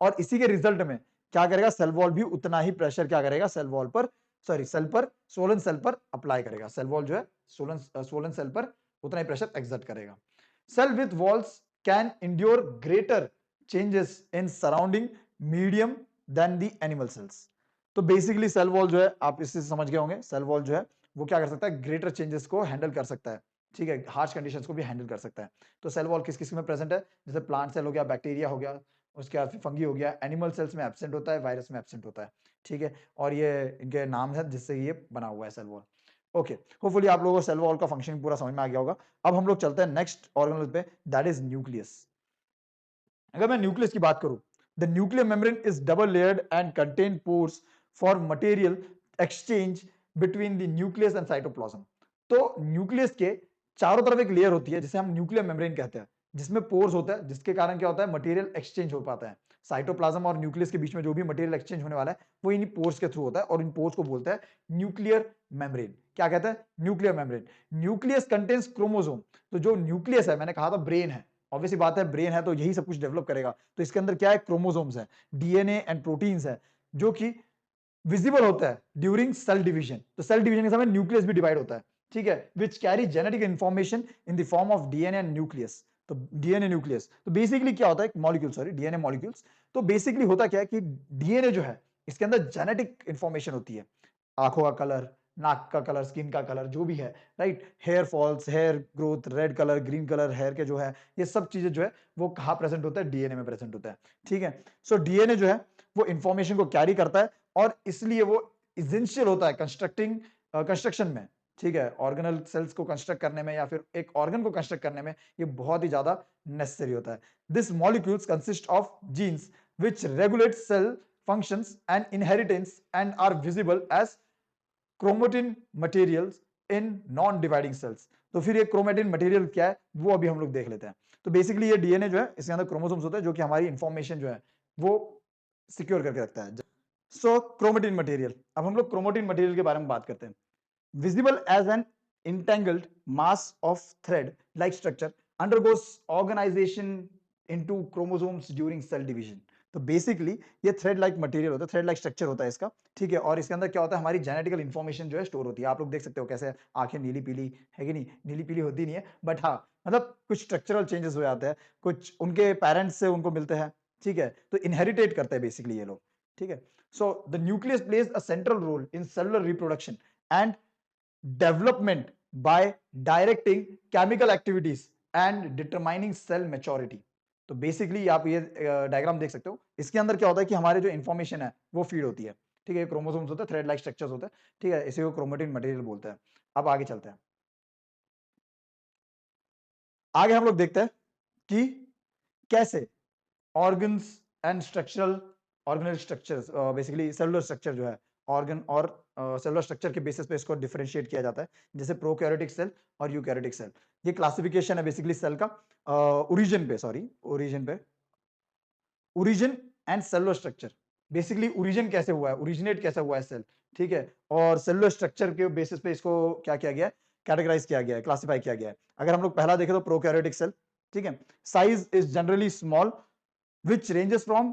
और इसी के रिजल्ट में क्या करेगा, सेल वॉल भी उतना ही प्रेशर क्या करेगा, सेल वॉल पर, सेल पर, स्वोलन सेल पर अप्लाई करेगा। सेल वॉल जो है स्वोलन सेल पर उतना ही प्रेशर एक्सर्ट करेगा। Cell with walls can endure greater changes in surrounding medium than the animal cells. तो बेसिकली सेल वॉल जो है, आप इससे समझ गए होंगे, सेल वॉल जो है वो क्या कर सकता है, ग्रेटर चेंजेस को हैंडल कर सकता है। ठीक है, हार्श कंडीशंस को भी हैंडल कर सकता है। तो सेल वॉल किस किस में प्रेजेंट है, जैसे प्लांट सेल हो गया, बैक्टीरिया हो गया, उसके बाद फंगी हो गया, एनिमल सेल्स में एब्सेंट होता है, वायरस में एब्सेंट होता है। ठीक है, और ये इनके नाम है जिससे ये बना हुआ है सेल वॉल। ओके, होपफुली आप लोगों को सेल वॉल का फंक्शन पूरा समझ में आ गया होगा। अब हम लोग चलते हैं नेक्स्ट ऑर्गेनेल पे, दैट इज न्यूक्लियस। अगर मैं न्यूक्लियस की बात करूं, the nuclear membrane is double layered and contain pores for material exchange between the nucleus and cytoplasm. तो न्यूक्लियस के चारों तरफ एक लेयर होती है जिसे हम न्यूक्लियर मेम्ब्रेन कहते हैं, जिसमें पोर्स होता है, जिसके कारण क्या होता है, मटेरियल एक्सचेंज हो पाता है। साइटोप्लाज्म और न्यूक्लियस के बीच में जो भी मटेरियल एक्सचेंज होने वाला है वो इन पोर्स के थ्रू होता है, और इन पोर्स को बोलते हैं न्यूक्लियर मेम्ब्रेन। क्या कहते हैं, nuclear membrane. Nucleus contains chromosome. तो जो न्यूक्लियस है, मैंने कहा था ब्रेन है, ऑब्वियसली बात है ब्रेन है तो यही सब कुछ डेवलप करेगा, तो इसके अंदर क्या है, क्रोमोसोम्स है, डीएनए एंड प्रोटीन्स है, जो कि विजिबल होता है ड्यूरिंग सेल डिवीजन। तो सेल डिवीजन के समय न्यूक्लियस भी डिवाइड होता है। ठीक है, which carry genetic information in the form of DNA and nucleus. तो डीएनए न्यूक्लियस, तो बेसिकली क्या होता है, मॉलिक्यूल, सॉरी डीएनए मॉलिक्यूल्स। तो बेसिकली होता क्या है कि डीएनए जो है इसके अंदर जेनेटिक इंफॉर्मेशन होती है, आंखों का कलर, नाक का कलर, स्किन का कलर, जो भी है, right, hair falls, hair growth, red colour, green colour hair के जो है, ये सब चीजें जो है वो कहां प्रेजेंट होता है, डीएनए में प्रेजेंट होता है। ठीक है, सो डीएनए जो है वो इंफॉर्मेशन को कैरी करता है और इसलिए वो इसेंशियल होता है कंस्ट्रक्शन में, ठीक है, ऑर्गेनल सेल्स को कंस्ट्रक्ट करने में या फिर एक ऑर्गन को कंस्ट्रक्ट करने में ये बहुत ही ज्यादा नेसेसरी होता है. This molecules consist of genes which regulate cell functions and inheritance and are visible as chromatin materials in non-dividing cells. तो फिर ये क्रोमेटिन मटेरियल क्या है वो अभी हम लोग देख लेते हैं. तो बेसिकली ये डीएनए जो है इसके अंदर क्रोमोसोम्स होते हैं जो कि हमारी इंफॉर्मेशन जो है वो सिक्योर करके रखता है. सो क्रोमेटिन मटेरियल, अब हम लोग क्रोमेटिन मटेरियल के बारे में बात करते हैं. Visible as an entangled mass of thread like structure undergoes organization into chromosomes during cell division. तो बेसिकली ये थ्रेड लाइक मटेरियल होता है, थ्रेड लाइक स्ट्रक्चर होता है इसका, ठीक है. और इसके अंदर क्या होता है, हमारी जेनेटिकल इन्फॉर्मेशन जो है स्टोर होती है. आप लोग देख सकते हो कैसे आंखें नीली पीली है कि नहीं, नीली पीली होती नहीं है, बट हाँ मतलब कुछ स्ट्रक्चरल चेंजेस हो जाते हैं, कुछ उनके पेरेंट्स से उनको मिलते हैं, ठीक है. तो इनहेरिटेट करते हैं बेसिकली ये लोग, ठीक है. So the nucleus plays a central role in cellular reproduction and development by directing chemical activities and determining cell maturity. तो बेसिकली आप ये डायग्राम देख सकते हो, इसके अंदर क्या होता है कि हमारे जो इंफॉर्मेशन है वो फीड होती है, ठीक है. क्रोमोसोम्स होते हैं, थ्रेड लाइक स्ट्रक्चर्स होते हैं, ठीक है. इसे वो क्रोमेटिन मटेरियल बोलते हैं. अब आगे चलते हैं. आगे हम लोग देखते हैं कि कैसे organs and structural organelle structures, basically cellular structure जो है ऑर्गन और सेलुलर स्ट्रक्चर के बेसिस पे इसको डिफरेंशिएट किया जाता है, जैसे प्रोकैरियोटिक सेल और यूकैरियोटिक सेल. ये क्लासिफिकेशन है बेसिकली सेल का origin and cellular structure. Basically origin कैसे हुआ है, ओरिजिनेट कैसे हुआ है सेल, ठीक है. और सेलुलर स्ट्रक्चर के बेसिस पे इसको क्या किया गया है, कैटेगराइज किया गया है, क्लासिफाई किया गया है. अगर हम लोग पहला देखें तो प्रोकैरियोटिक सेल, ठीक है. Size is generally small which ranges from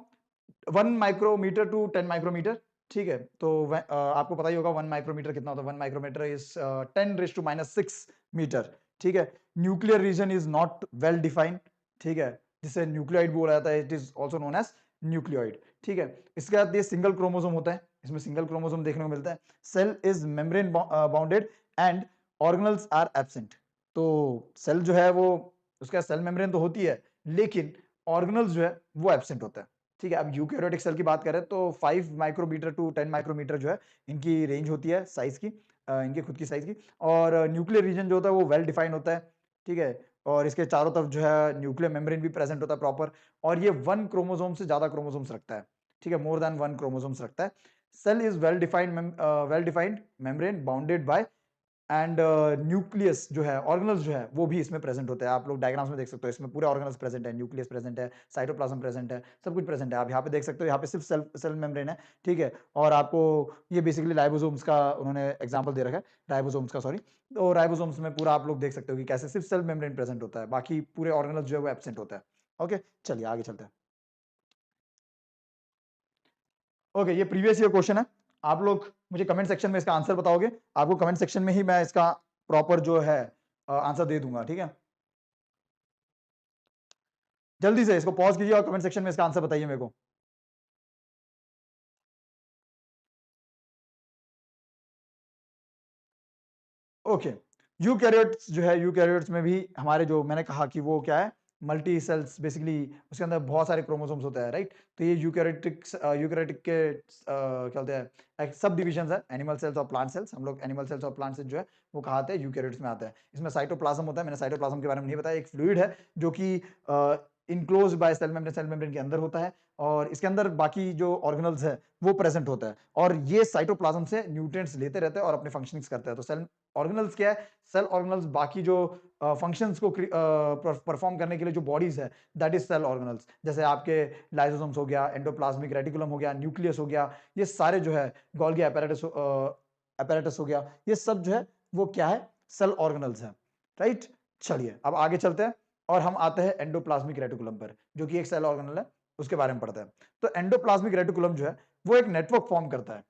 1 micrometer to 10 micrometer, ठीक है. तो आपको पता ही होगा 1 माइक्रोमीटर कितना होता है. 1 माइक्रोमीटर इज 10⁻⁻⁶ मीटर, ठीक है. Nuclear region is not well defined, ठीक है, जिसे न्यूक्लियोइड बोला जाता है. It is also known as nucleoid, ठीक है. इसके बाद ये सिंगल क्रोमोसोम होता है, इसमें सिंगल क्रोमोसोम देखने को मिलता है. Cell is membrane bounded and organelles are absent. तो सेल जो है वो उसका सेल मेम्ब्रेन तो होती है लेकिन ऑर्गेनल्स जो है वो एब्सेंट होता है, ठीक है. अब यूकैरियोटिक सेल की बात करें तो 5 माइक्रोमीटर टू 10 माइक्रोमीटर जो है इनकी रेंज होती है साइज की, इनके खुद की साइज की. और न्यूक्लियर रीजन जो होता है वो वेल डिफाइंड होता है, ठीक है. और इसके चारों तरफ जो है न्यूक्लियर मेम्ब्रेन भी प्रेजेंट होता है प्रॉपर. और ये 1 क्रोमोसोम से ज्यादा क्रोमोसोम्स रखता है, ठीक है, मोर देन 1 क्रोमोसोम्स रखता है. Cell is well defined membrane bounded by and nucleus जो है ऑर्गेनल्स जो है वो भी इसमें प्रेजेंट होता है. आप लोग डायग्राम्स में देख सकते हो, इसमें पूरे ऑर्गेनल्स प्रेजेंट है, न्यूक्लियस प्रेजेंट है, साइटोप्लाज्म प्रेजेंट है, सब कुछ प्रेजेंट है. आप यहाँ पे देख सकते हो, यहाँ पे सिर्फ सेल मेम्ब्रेन है, ठीक है. और आपको ये बेसिकली राइबोसोम्स का उन्होंने एग्जांपल दे रखा है, राइबोसोम्स का, सॉरी. तो राइबोसोम्स में पूरा आप लोग देख सकते हो कि कैसे सिर्फ सेल मेम्ब्रेन प्रेजेंट होता है, बाकी पूरे ऑर्गेनल्स जो है वो एब्सेंट होता है. ओके, चलिए आगे चलते हैं. ओके, ये प्रीवियस ईयर क्वेश्चन है. आप लोग मुझे कमेंट सेक्शन में इसका आंसर बताओगे. आपको कमेंट सेक्शन में ही मैं इसका प्रॉपर जो है आंसर दे दूंगा, ठीक है. जल्दी से इसको पॉज कीजिए और कमेंट सेक्शन में इसका आंसर बताइए मेरे को. ओके, यूकैरियोट्स जो है, यूकैरियोट्स में भी हमारे जो मैंने कहा कि वो क्या है, मल्टी सेल्स, बेसिकली उसके अंदर बहुत सारे क्रोमोसोम्स होते हैं, राइट. तो ये यूकैरियोटिक के क्या बोलते हैं, सब डिविजन्स है, एनिमल सेल्स और प्लांट सेल्स. हम लोग एनिमल सेल्स और प्लांट सेल्स जो है वो कहा आते हैं, यूकैरियोट्स में आते हैं. इसमें साइटोप्लाज्म होता है, मैंने साइटोप्लाज्म के बारे में नहीं बताया. एक फ्लूइड है जो कि इनक्लोज बाय सेल मेम्ब्रेन के अंदर होता है और इसके अंदर बाकी जो ऑर्गेनल्स है वो प्रेजेंट होता है. और ये साइटोप्लाज्म से न्यूट्रिएंट्स लेते रहते हैं और अपने फंक्शनिंग्स करते हैं. तो सेल ऑर्गेनल्स क्या है, सेल ऑर्गेनल्स बाकी जो फंक्शंस को परफॉर्म करने के लिए जो बॉडीज है, दैट इज सेल ऑर्गेनल्स. जैसे आपके लाइसोसोम्स हो गया, एंडोप्लाज्मिक रेटिकुलम हो गया, न्यूक्लियस हो गया, ये सारे जो है गोल्गी apparatus हो गया, ये सब जो है वो क्या है, सेल ऑर्गेनल्स है, राइट. चलिए अब आगे चलते हैं और हम आते हैं एंडोप्लाज्मिक रेटिकुलम पर, जो कि एक सेल ऑर्गेनल है, उसके बारे में पढ़ते हैं. तो एंडोप्लाज्मिक रेटिकुलम जो है वो एक नेटवर्क फॉर्म करता है,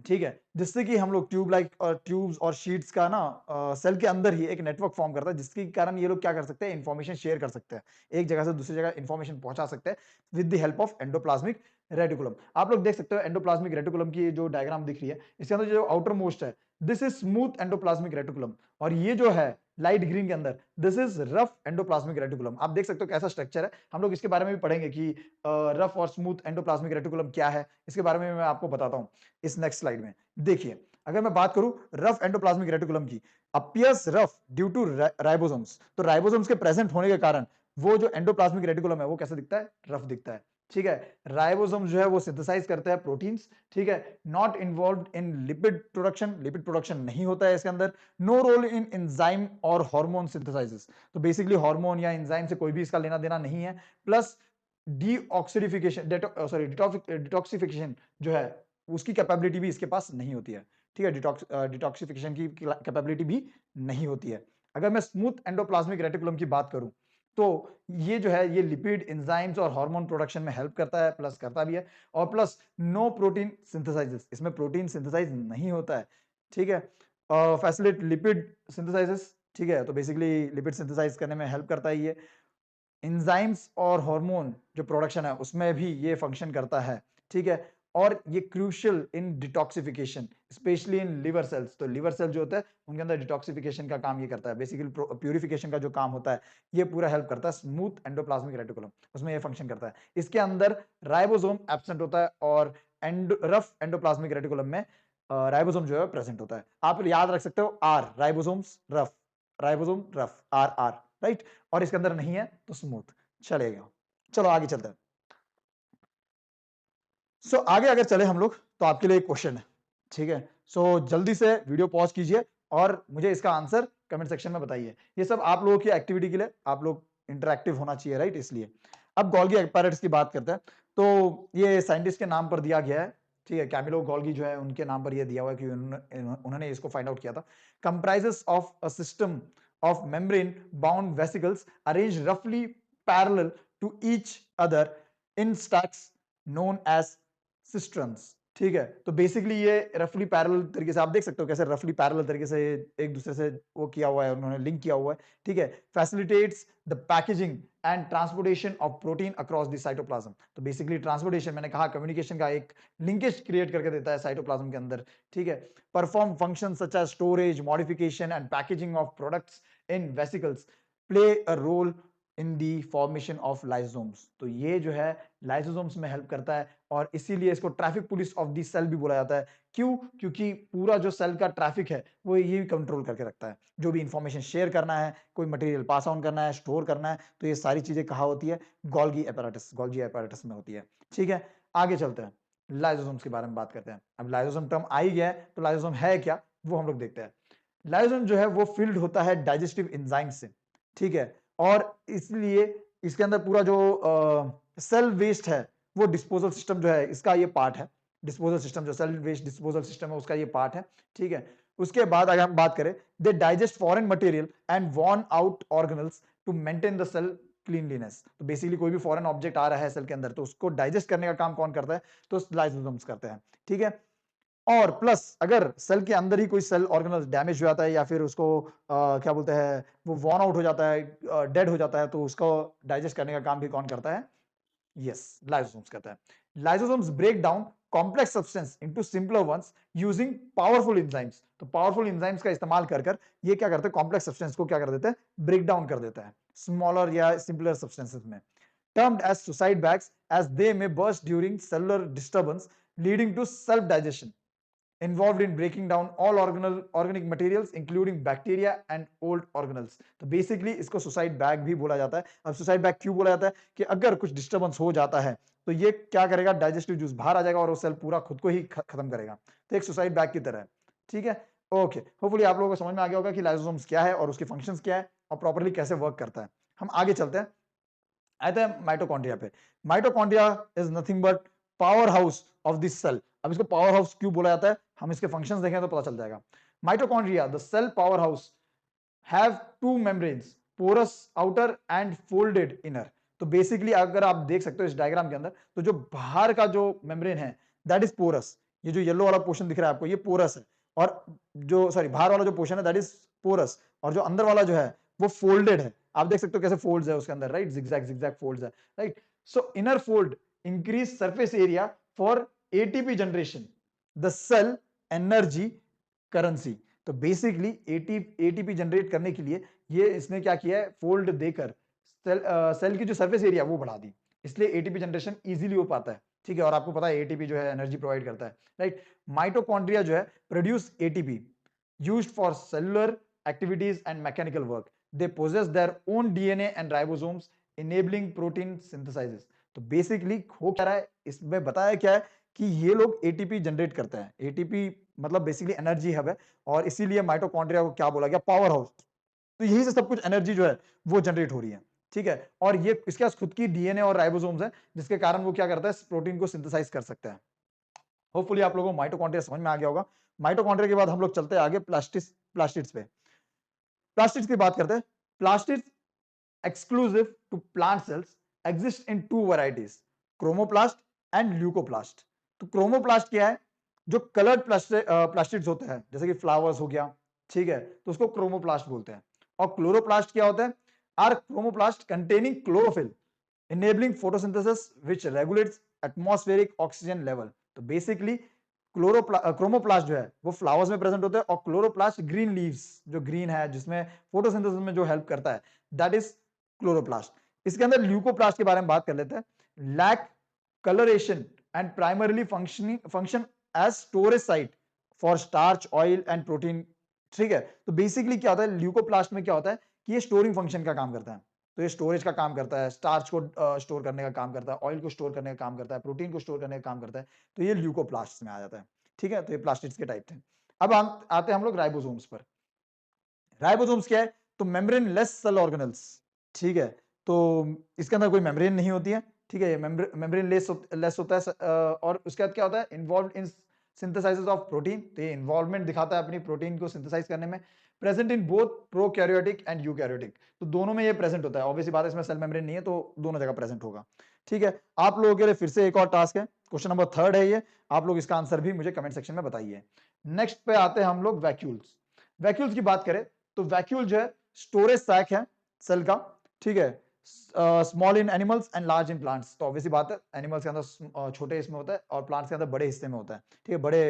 ठीक है, जिससे कि हम लोग ट्यूब्स और शीट्स का ना सेल के अंदर ही एक नेटवर्क फॉर्म करता है, जिसके कारण ये लोग क्या कर सकते हैं, इंफॉर्मेशन शेयर कर सकते हैं, एक जगह से दूसरी जगह इंफॉर्मेशन पहुंचा सकते हैं with the help of endoplasmic reticulum. आप लोग देख सकते हो एंडोप्लाज्मिक रेटिकुलम की जो डायग्राम दिख रही है, इसके अंदर जो आउटर मोस्ट है, this is smooth endoplasmic reticulum. और ये जो है लाइट ग्रीन के अंदर, this is rough endoplasmic reticulum. आप देख सकते हो कैसा स्ट्रक्चर है, हम लोग इसके बारे में भी पढ़ेंगे कि रफ और स्मूथ एंडोप्लाज्मिक रेटिकुलम क्या है, इसके बारे में मैं आपको बताता हूं इस नेक्स्ट स्लाइड में। देखिए, अगर मैं बात करूं रफ एंडोप्लाज्मिक रेटिकुलम की, appears rough due to ribosomes, तो राइबोसोम्स के प्रेजेंट होने के कारण वो जो एंडोप्लाज्मिक रेटिकुलम है वो कैसा दिखता है, रफ दिखता है। ठीक है, राइबोसोम जो है वो सिंथेसाइज करते हैं प्रोटीन्स, ठीक है, not involved in lipid production, lipid production नहीं होता है इसके अंदर, नो रोल इन एंजाइम और हार्मोन सिंथेसाइजेस, तो बेसिकली हार्मोन या एंजाइम से कोई भी इसका लेना देना नहीं है, प्लस डीऑक्सीडिफिकेशन डिटॉक्सिफिकेशन जो है उसकी कैपेबिलिटी भी इसके पास नहीं होती है। ठीक है, डिटॉक्सिफिकेशन की कैपेबिलिटी भी नहीं होती है। अगर मैं स्मूथ एंडोप्लाज्मिक रेटिकुलम की बात करूं तो ये जो है ये लिपिड एंजाइम्स और हार्मोन प्रोडक्शन में हेल्प करता है, प्लस करता भी है, और प्लस नो प्रोटीन सिंथेसाइजेस, इसमें प्रोटीन सिंथेसाइज नहीं होता है। ठीक है, फैसिलिटेट लिपिड सिंथेसाइजेस, ठीक है, तो बेसिकली लिपिड सिंथेसाइज करने में हेल्प करता है ये। एंजाइम्स और हार्मोन जो प्रोडक्शन है उसमें भी ये फंक्शन करता है। ठीक है, और ये crucial in detoxification, specially in liver cells, तो लिवर सेल जो होता है उनके अंदर डिटॉक्सिफिकेशन का काम ये करता है, बेसिकली प्यूरिफिकेशन का जो काम होता है ये पूरा हेल्प करता है स्मूथ एंडोप्लाज्मिक रेटिकुलम, उसमें ये फंक्शन करता है। इसके अंदर राइबोसोम एब्सेंट होता है और रफ एंडोप्लाज्मिक रेटिकुलम में राइबोसोम जो है प्रेजेंट होता है। आप याद रख सकते हो R, ribosomes rough, ribosome rough, R R, right, और इसके अंदर नहीं है तो स्मूथ चलेगा। चलो आगे चलते हैं। सो आगे अगर चले हम लोग तो आपके लिए एक क्वेश्चन है, ठीक है, सो जल्दी से वीडियो पॉज कीजिए और मुझे इसका आंसर कमेंट सेक्शन में बताइए। ये सब आप लोगों की एक्टिविटी के लिए, आप लोग इंटरेक्टिव होना चाहिए, राइट, इसलिए। अब गोल्गी एपैरेटस की बात करते हैं, तो ये साइंटिस्ट के नाम पर दिया गया है, ठीक है, कैमिलो गोल्गी जो है उनके नाम पर ये दिया हुआ है कि उन्होंने इसको फाइंड आउट किया था। Comprises of a system of membrane bound vesicles arranged roughly parallel to each other in stacks known as cisterns। ठीक है, तो बेसिकली ये रफली पैरेलल तरीके से आप देख सकते हो कैसे रफली पैरेलल तरीके से एक दूसरे से वो किया हुआ है, उन्होंने लिंक किया हुआ है। ठीक है, facilitates the packaging and transportation of protein across the cytoplasm, तो बेसिकली ट्रांसपोर्टेशन, मैंने कहा कम्युनिकेशन का एक लिंकेज क्रिएट करके देता है साइटोप्लाज्म के अंदर। ठीक है, perform function such as storage, modification and packaging of products in vesicles, play a role in the formation of lysosomes, तो ये जो है लाइसोसोम्स में हेल्प करता है और इसीलिए इसको traffic police of the cell भी बोला जाता है। क्यों? क्योंकि पूरा जो सेल का ट्रैफिक है वो ये कंट्रोल करके रखता है, जो भी इंफॉर्मेशन शेयर करना है, कोई मटेरियल पास ऑन करना है, स्टोर करना है, तो ये सारी चीजें कहाँ होती है, गोल्गी एपैरेटस में होती है। ठीक है, आगे चलते हैं, लाइसोसोम्स के बारे में बात करते हैं। अब लाइसोसोम टर्म आ ही गया है तो लाइसोसोम है क्या वो हम लोग देखते हैं। लाइसोसोम जो है वो फिल्ड होता है डाइजेस्टिव एंजाइम से, ठीक है, और इसलिए इसके अंदर पूरा जो सेल वेस्ट है वो डिस्पोजल सिस्टम जो है इसका ये पार्ट है, डिस्पोजल सिस्टम जो सेल वेस्ट डिस्पोजल सिस्टम है उसका ये पार्ट है। ठीक है, उसके बाद अगर हम बात करें, they digest foreign material and worn out organelles to maintain the cell cleanliness, तो बेसिकली कोई भी फॉरेन ऑब्जेक्ट आ रहा है सेल के अंदर तो उसको डाइजेस्ट करने का काम कौन करता है, तो लाइसोसोम्स करते हैं। ठीक है, और प्लस अगर सेल के अंदर ही कोई सेल ऑर्गेनल डैमेज हो जाता है या फिर उसको क्या बोलते हैं वो वॉर्न आउट हो जाता है, डेड हो जाता है, तो उसको डाइजेस्ट करने का काम भी कौन करता है, यस, लाइसोसोम्स करता है। Lysosomes break down complex substance into simpler ones using powerful enzymes, तो पावरफुल एंजाइम्स का इस्तेमाल कर कर ये क्या करते हैं, कॉम्प्लेक्स सब्सटेंस को क्या कर देते हैं, ब्रेक डाउन कर देता है स्मॉलर या सिंपलर सब्सटेंसेस में, termed as suicide bags as they may burst during cellular disturbance leading to self digestion, involved in breaking down all organic materials including bacteria and old organelles, तो basically इसको suicide bag भी बोला जाता है। अब suicide bag क्यों बोला जाता है कि अगर कुछ डिस्टर्बेंस हो जाता है तो ये क्या करेगा, डाइजेस्टिव जूस बाहर आ जाएगा और वो सेल पूरा खुद को ही खत्म करेगा, तो एक सुसाइड बैग की तरह है। ठीक है, ओके, होपफुली आप लोगों को समझ में आ गया होगा कि लाइसोसोम्स क्या है और उसके फंक्शंस क्या है और प्रॉपर्ली कैसे वर्क करता है। हम आगे चलते हैं, आते हैं माइटोकॉन्ड्रिया पे। Mitochondria is nothing but power house of this cell. अब इसको पावर हाउस क्यों बोला जाता है, हम इसके फंक्शंस देखें तो पता चल जाएगा। Mitochondria the cell power house have two membranes, porous outer and folded inner, तो बेसिकली अगर आप देख सकते हो इस डायग्राम के अंदर तो जो बाहर का जो मेम्ब्रेन है दैट इज पोरस, ये जो येलो वाला पोर्शन दिख रहा है आपको ये पोरस है, और जो सॉरी बाहर वाला जो पोर्शन है दैट इज पोरस, और जो अंदर वाला जो है वो फोल्डेड है। आप देख सकते हो कैसे फोल्ड्स है उसके अंदर, राइट, जिगजैग फोल्ड्स है, right. So inner fold increase surface area for ATP generation, the cell energy currency, तो बेसिकली एटीपी जनरेट करने के लिए ये इसने क्या किया है, फोल्ड देकर सेल की जो सरफेस एरिया वो बढ़ा दी, इसलिए एटीपी जनरेशन इजीली हो पाता है। ठीक है, और आपको पता है एटीपी जो है एनर्जी प्रोवाइड करता है, राइट। माइटोकॉन्ड्रिया जो है produce ATP used for cellular activities and mechanical work. They possess their own DNA and ribosomes enabling protein synthesis. तो बेसिकली हो क्या रहा है, इसमें बताया क्या है कि ये लोग एटीपी जनरेट करते हैं। एटीपी मतलब बेसिकली एनर्जी हब है, और इसीलिए माइटोकॉन्ड्रिया को क्या बोला गया, पावर हाउस। तो यही से सब कुछ एनर्जी जो है वो जनरेट हो रही है। ठीक है, और ये इसके पास खुद की डीएनए और राइबोसोम्स है, जिसके कारण वो क्या करता है, प्रोटीन को सिंथेसाइज कर सकता है। होपफुली आप लोगों को माइटोकॉन्ड्रिया समझ में आ गया होगा। माइटोकॉन्ड्रिया के बाद हम लोग चलते हैं आगे प्लास्टिड्स पे। प्लास्टिड्स की बात करते हैं। Plastids exclusive to plant cells exist in two varieties, chromoplast and leucoplast। तो क्रोमोप्लास्ट क्या है, जो कलर्ड प्लास्टिड्स होते हैं, जैसे कि फ्लावर्स हो गया, ठीक है, तो उसको क्रोमोप्लास्ट बोलते हैं। और क्लोरोप्लास्ट क्या होता है, are chromoplast containing chlorophyll enabling photosynthesis which regulates atmospheric oxygen level। तो बेसिकली क्रोमोप्लास्ट जो है वो फ्लावर्स में प्रेजेंट होता है, और क्लोरोप्लास्ट ग्रीन लीव्स जो ग्रीन है, जिसमें फोटोसिंथेसिस में जो हेल्प करता है, दैट इज क्लोरोप्लास्ट। इसके अंदर ल्यूकोप्लास्ट के बारे में बात कर लेते हैं। Lack colouration and primarily function as storage site for starch, oil and protein. ठीक है, तो बेसिकली क्या होता है, ल्यूकोप्लास्ट में क्या होता है कि ये स्टोरिंग फंक्शन का काम करता है। तो ये स्टोरेज का काम करता है, स्टार्च को स्टोर करने का काम करता है, ऑयल को स्टोर करने का काम करता है, प्रोटीन को स्टोर करने का काम करता है। तो ये ल्यूकोप्लास्ट में आ जाता है। ठीक है, तो ये प्लास्टिड्स के टाइप थे। अब हम आते हैं हम लोग राइबोसोम्स पर। राइबोसोम्स क्या है, तो मेम्ब्रेन लेस सेल ऑर्गेनल्स। ठीक है, तो इसके अंदर कोई मेम्ब्रेन नहीं होती है। ठीक है, ये मेम्ब्रेन लेस होता है, और उसके बाद क्या होता है, इन्वॉल्व इन सिंथेसाइसिस ऑफ प्रोटीन। तो ये इन्वॉल्वमेंट दिखाता है अपनी प्रोटीन को सिंथेसाइज करने में। Present in both prokaryotic and eukaryotic. तो दोनों में ये प्रेजेंट होता है। ऑब्वियसली बात है, इसमें सेल मेम्ब्रेन नहीं है, तो दोनों जगह प्रेजेंट होगा। ठीक है, आप लोगों के लिए फिर से एक और टास्क है, क्वेश्चन नंबर 3 है ये। आप लोग इसका आंसर भी मुझे कमेंट सेक्शन में बताइए। नेक्स्ट पे आते हैं हम लोग वैक्यूल्स। वैक्यूल्स की बात करें तो वैक्यूल जो है स्टोरेज सैक है सेल का। ठीक है, small in animals and large in plants. तो ऑब्वियसली बात है, एनिमल्स के अंदर छोटे इसमें होता है, और प्लांट्स के अंदर बड़े हिस्से में होता है। ठीक है, बड़े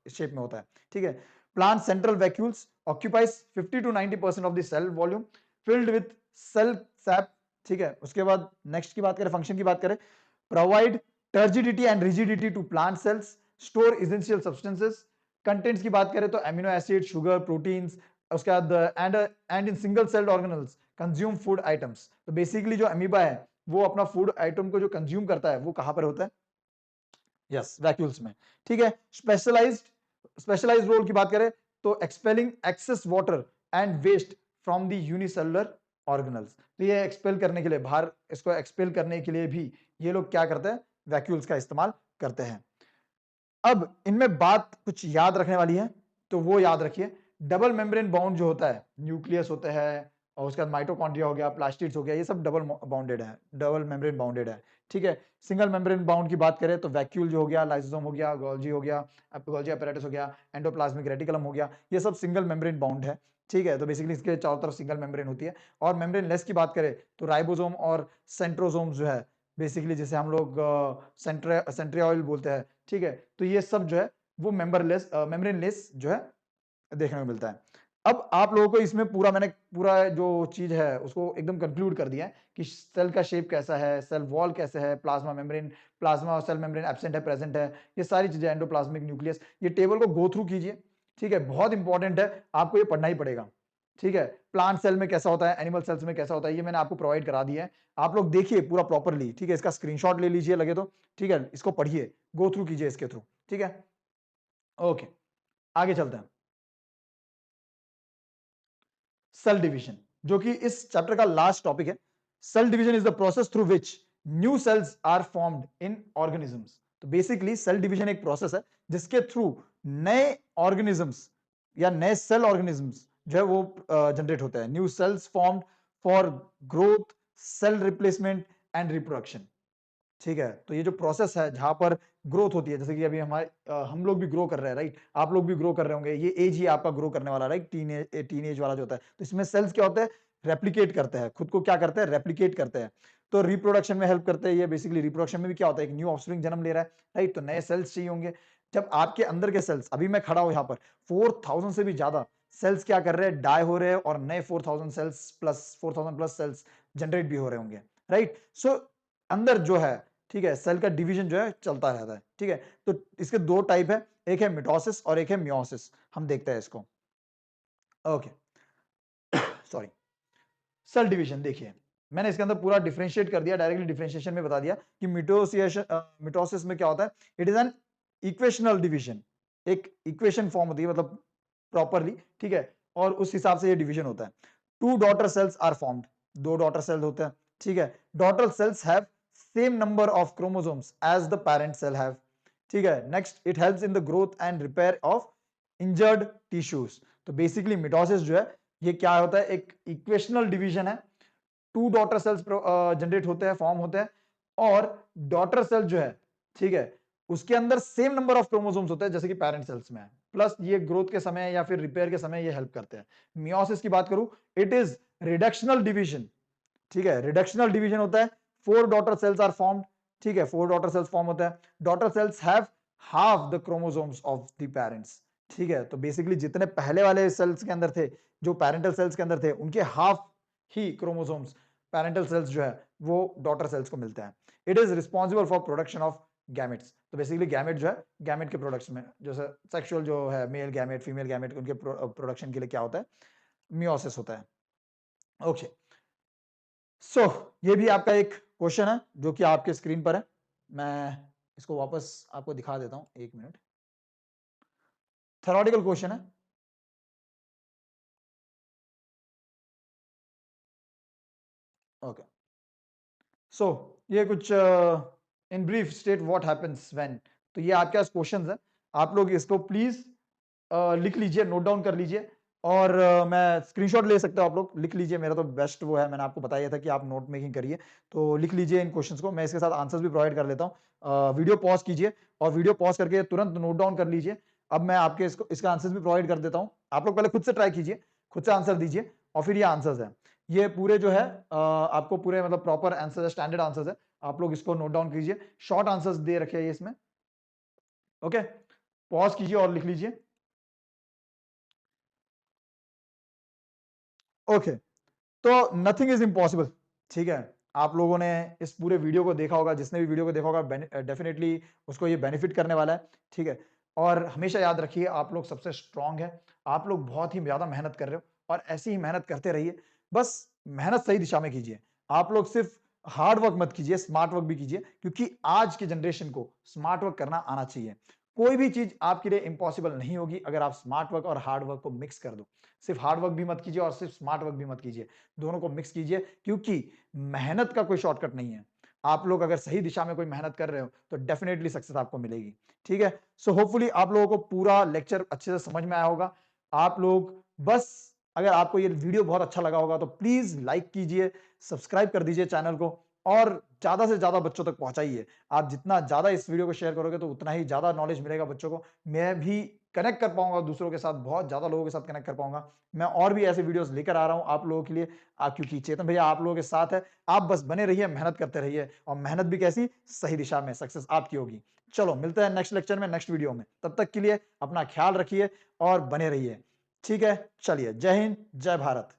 शेप में होता है। ठीक है, plant central vacuoles occupies 50 to 90% of the cell volume filled with cell sap. ठीक है, उसके बाद नेक्स्ट की बात करें, फंक्शन की बात करें, provide turgidity and rigidity to plant cells, store essential substances. Contents की बात करें तो एमिनो एसिड, शुगर, प्रोटीन्स, उसके बाद and in single celled organelles consume food items. तो बेसिकली जो अमीबा है वो अपना फूड आइटम को जो कंज्यूम करता है वो कहां पर होता है, यस वैक्यूल्स में। ठीक है, स्पेशलाइज्ड रोल की बात करें तो expelling excess water and waste from the unicellular organelles. तो ये एक्सपेल करने के लिए, बाहर इसको एक्सपेल करने के लिए भी ये लोग क्या करते हैं, वैक्यूल्स का इस्तेमाल करते हैं। अब इनमें बात कुछ याद रखने वाली है, तो वो याद रखिए, डबल मेम्ब्रेन बाउंड जो होता है, न्यूक्लियस होता है, और उसके बाद माइटोकॉन्ड्रिया हो गया, प्लास्टिड्स हो गया, ये सब डबल बाउंडेड है, डबल मेम्ब्रेन बाउंडेड है। ठीक है, सिंगल मेम्ब्रेन बाउंड की बात करें तो वैक्यूल जो हो गया, लाइसोसोम हो गया, गोल्जी हो गया, गोल्जी अपैरेटस हो गया, एंडोप्लाज्मिक रेटिकुलम हो गया, ये सब सिंगल मेम्ब्रेन बाउंड है। ठीक है, तो बेसिकली इसके चारों तरफ सिंगल मेम्ब्रेन होती है। और मेम्ब्रेन लेस की बात करें तो राइबोसोम और सेंट्रोसोम जो है, बेसिकली जैसे हम लोग सेंट्रियोल बोलते हैं। ठीक है, तो ये सब जो है वो मेम्ब्रेन लेस जो है देखने को मिलता है। अब आप लोगों को इसमें मैंने पूरा जो चीज है उसको एकदम कंक्लूड कर दिया है कि सेल का शेप कैसा है, सेल वॉल कैसे है, प्लाज्मा मेम्ब्रेन, प्लाज्मा और सेल मेम्ब्रेन एब्सेंट है, प्रेजेंट है, ये सारी चीजें, एंडोप्लाज्मिक न्यूक्लियस। ये टेबल को गो थ्रू कीजिए। ठीक है, बहुत इंपॉर्टेंट है, आपको ये पढ़ना ही पड़ेगा। ठीक है, प्लांट सेल में कैसा होता है, एनिमल सेल्स में कैसा होता है, ये मैंने आपको प्रोवाइड करा दिया है। आप लोग देखिए पूरा प्रॉपरली। ठीक है, इसका स्क्रीनशॉट ले लीजिए लगे तो। ठीक है, इसको पढ़िए, गो थ्रू कीजिए इसके थ्रू। ठीक है, ओके, आगे चलते हैं। सेल डिवीजन, जो कि इस चैप्टर का लास्ट टॉपिक है। Cell division is the process through which new cells are formed in organisms. तो बेसिकली सेल डिवीजन एक प्रोसेस है जिसके थ्रू नए ऑर्गेनिजम्स या नए सेल ऑर्गेनिजम्स जो है वो जनरेट होता है। New cells formed for growth, cell replacement and reproduction. ठीक है, तो ये जो प्रोसेस है जहां पर ग्रोथ होती है, जैसे कि अभी हम लोग भी ग्रो कर रहे हैं, राइट, आप लोग भी ग्रो कर रहे होंगे, ये एज ही आपका ग्रो करने वाला, राइट, टीन एज वाला जो होता है। तो इसमें सेल्स क्या होता है, रेप्लिकेट करते हैं खुद को, क्या करते हैं, रेप्लिकेट करते हैं। तो रिप्रोडक्शन में हेल्प करते हैं ये। बेसिकली रिप्रोडक्शन में भी क्या होता है, एक न्यू ऑफस्प्रिंग जन्म ले रहा है, राइट, तो नए सेल्स चाहिए होंगे। जब आपके अंदर के सेल्स, अभी मैं खड़ा हूं यहाँ पर, 4000 से भी ज्यादा सेल्स क्या कर रहे हैं, डाई हो रहे हैं, और नए 4000 cells plus 4000 plus cells generate भी हो रहे होंगे, राइट। सो अंदर जो है, ठीक है, सेल का डिवीजन जो है चलता रहता है, ठीक है। तो इसके दो टाइप है, एक है मिटोसिस और एक है मियोसिस। हम देखते हैं इसको। Okay, sorry. सेल डिवीजन देखिए, मैंने इसके अंदर पूरा डिफरेंशिएट कर दिया, डायरेक्टली डिफरेंशिएशन में बता दिया कि मिटोसिस में क्या होता है, it is an equational division. एक इक्वेशन फॉर्म होती है, मतलब प्रॉपरली, ठीक है, और उस हिसाब से ये डिवीजन होता है। Two daughter cells are formed, दो डॉटर सेल्स होते हैं, ठीक है। Daughter cells have same number of chromosomes as the parent cell have, ठीक है। Next, it helps in the growth and repair of injured tissues. तो बेसिकली मिटोसिस जो है, ये क्या होता है, एक इक्वेशनल डिवीजन है। टू डॉटर सेल्स जनरेट होते हैं, फॉर्म होते हैं, और डॉटर सेल जो है, ठीक है, उसके अंदर सेम नंबर ऑफ क्रोमोसोम्स होते हैं जैसे कि पेरेंट सेल्स में है, प्लस ये ग्रोथ के समय या फिर रिपेयर के समय ये हेल्प करते हैं। मियोसिस की बात करूं, इट इज रिडक्शनल डिवीजन, ठीक है, रिडक्शनल डिवीजन होता है। Four daughter cells are formed, ठीक है, फोर डॉटर सेल्स फॉर्म होता है। Daughter cells have half the chromosomes of the parents, ठीक है। तो बेसिकली जितने पहले वाले सेल्स के अंदर थे, जो पेरेंटल सेल्स के अंदर थे, उनके हाफ ही क्रोमोसोम्स पेरेंटल सेल्स जो है वो डॉटर सेल्स को मिलते हैं। It is responsible for production of gametes. तो बेसिकली गैमेट जो है, गैमेट के प्रोडक्शन में, जैसे सेक्सुअल जो है, मेल गैमेट, फीमेल गैमेट, उनके प्रोडक्शन के लिए क्या होता है, मियोसिस होता है। ओके, सो ये भी आपका एक क्वेश्चन है जो कि आपके स्क्रीन पर है। मैं इसको वापस आपको दिखा देता हूं, एक मिनट। थ्योरेटिकल क्वेश्चन है। ओके, सो ये कुछ in brief state what happens when. तो ये आपके पास क्वेश्चंस है, आप लोग इसको प्लीज लिख लीजिए, नोट डाउन कर लीजिए, और मैं स्क्रीनशॉट ले सकते हो, आप लोग लिख लीजिए। मेरा तो बेस्ट वो है, मैंने आपको बताया था कि आप नोट मेकिंग करिए, तो लिख लीजिए इन क्वेश्चंस को। मैं इसके साथ आंसर्स भी प्रोवाइड कर लेता हूँ। वीडियो पॉज कीजिए और वीडियो पॉज करके तुरंत नोट डाउन कर लीजिए। अब मैं आपके इसका आंसर्स भी प्रोवाइड कर देता हूँ। आप लोग पहले खुद से ट्राई कीजिए, खुद से आंसर दीजिए, और फिर ये आंसर्स है। ये पूरे जो है आपको पूरे मतलब प्रॉपर आंसर, स्टैंडर्ड आंसर्स है। आप लोग इसको नोट डाउन कीजिए, शॉर्ट आंसर्स दे रखे हैं इसमें। ओके, पॉज कीजिए और लिख लीजिए। ओके, तो नथिंग इज इम्पॉसिबल, ठीक है। आप लोगों ने इस पूरे वीडियो को देखा होगा, जिसने भी वीडियो को देखा होगा डेफिनेटली उसको ये बेनिफिट करने वाला है, ठीक है। और हमेशा याद रखिए, आप लोग सबसे स्ट्रांग है, आप लोग बहुत ही ज्यादा मेहनत कर रहे हो, और ऐसी ही मेहनत करते रहिए। बस मेहनत सही दिशा में कीजिए। आप लोग सिर्फ हार्ड वर्क मत कीजिए, स्मार्ट वर्क भी कीजिए, क्योंकि आज की जनरेशन को स्मार्ट वर्क करना आना चाहिए। कोई भी चीज आपके लिए इम्पॉसिबल नहीं होगी अगर आप स्मार्ट वर्क और हार्ड वर्क को मिक्स कर दो। सिर्फ हार्ड वर्क भी मत कीजिए और सिर्फ स्मार्ट वर्क भी मत कीजिए, दोनों को मिक्स कीजिए, क्योंकि मेहनत का कोई शॉर्टकट नहीं है। आप लोग अगर सही दिशा में कोई मेहनत कर रहे हो तो डेफिनेटली सक्सेस आपको मिलेगी, ठीक है। सो होपफुली आप लोगों को पूरा लेक्चर अच्छे से समझ में आया होगा। आप लोग बस, अगर आपको ये वीडियो बहुत अच्छा लगा होगा तो प्लीज लाइक कीजिए, सब्सक्राइब कर दीजिए चैनल को, और ज्यादा से ज्यादा बच्चों तक पहुंचाइए। आप जितना ज्यादा इस वीडियो को शेयर करोगे तो उतना ही ज्यादा नॉलेज मिलेगा बच्चों को। मैं भी कनेक्ट कर पाऊंगा दूसरों के साथ, बहुत ज्यादा लोगों के साथ कनेक्ट कर पाऊंगा। मैं और भी ऐसे वीडियोस लेकर आ रहा हूं आप लोगों के लिए, क्योंकि चेतन भैया आप लोगों के साथ है। आप बस बने रहिए, मेहनत करते रहिए, और मेहनत भी कैसी, सही दिशा में, सक्सेस आपकी होगी। चलो मिलते हैं नेक्स्ट लेक्चर में, नेक्स्ट वीडियो में। तब तक के लिए अपना ख्याल रखिए और बने रहिए, ठीक है। चलिए, जय हिंद, जय भारत।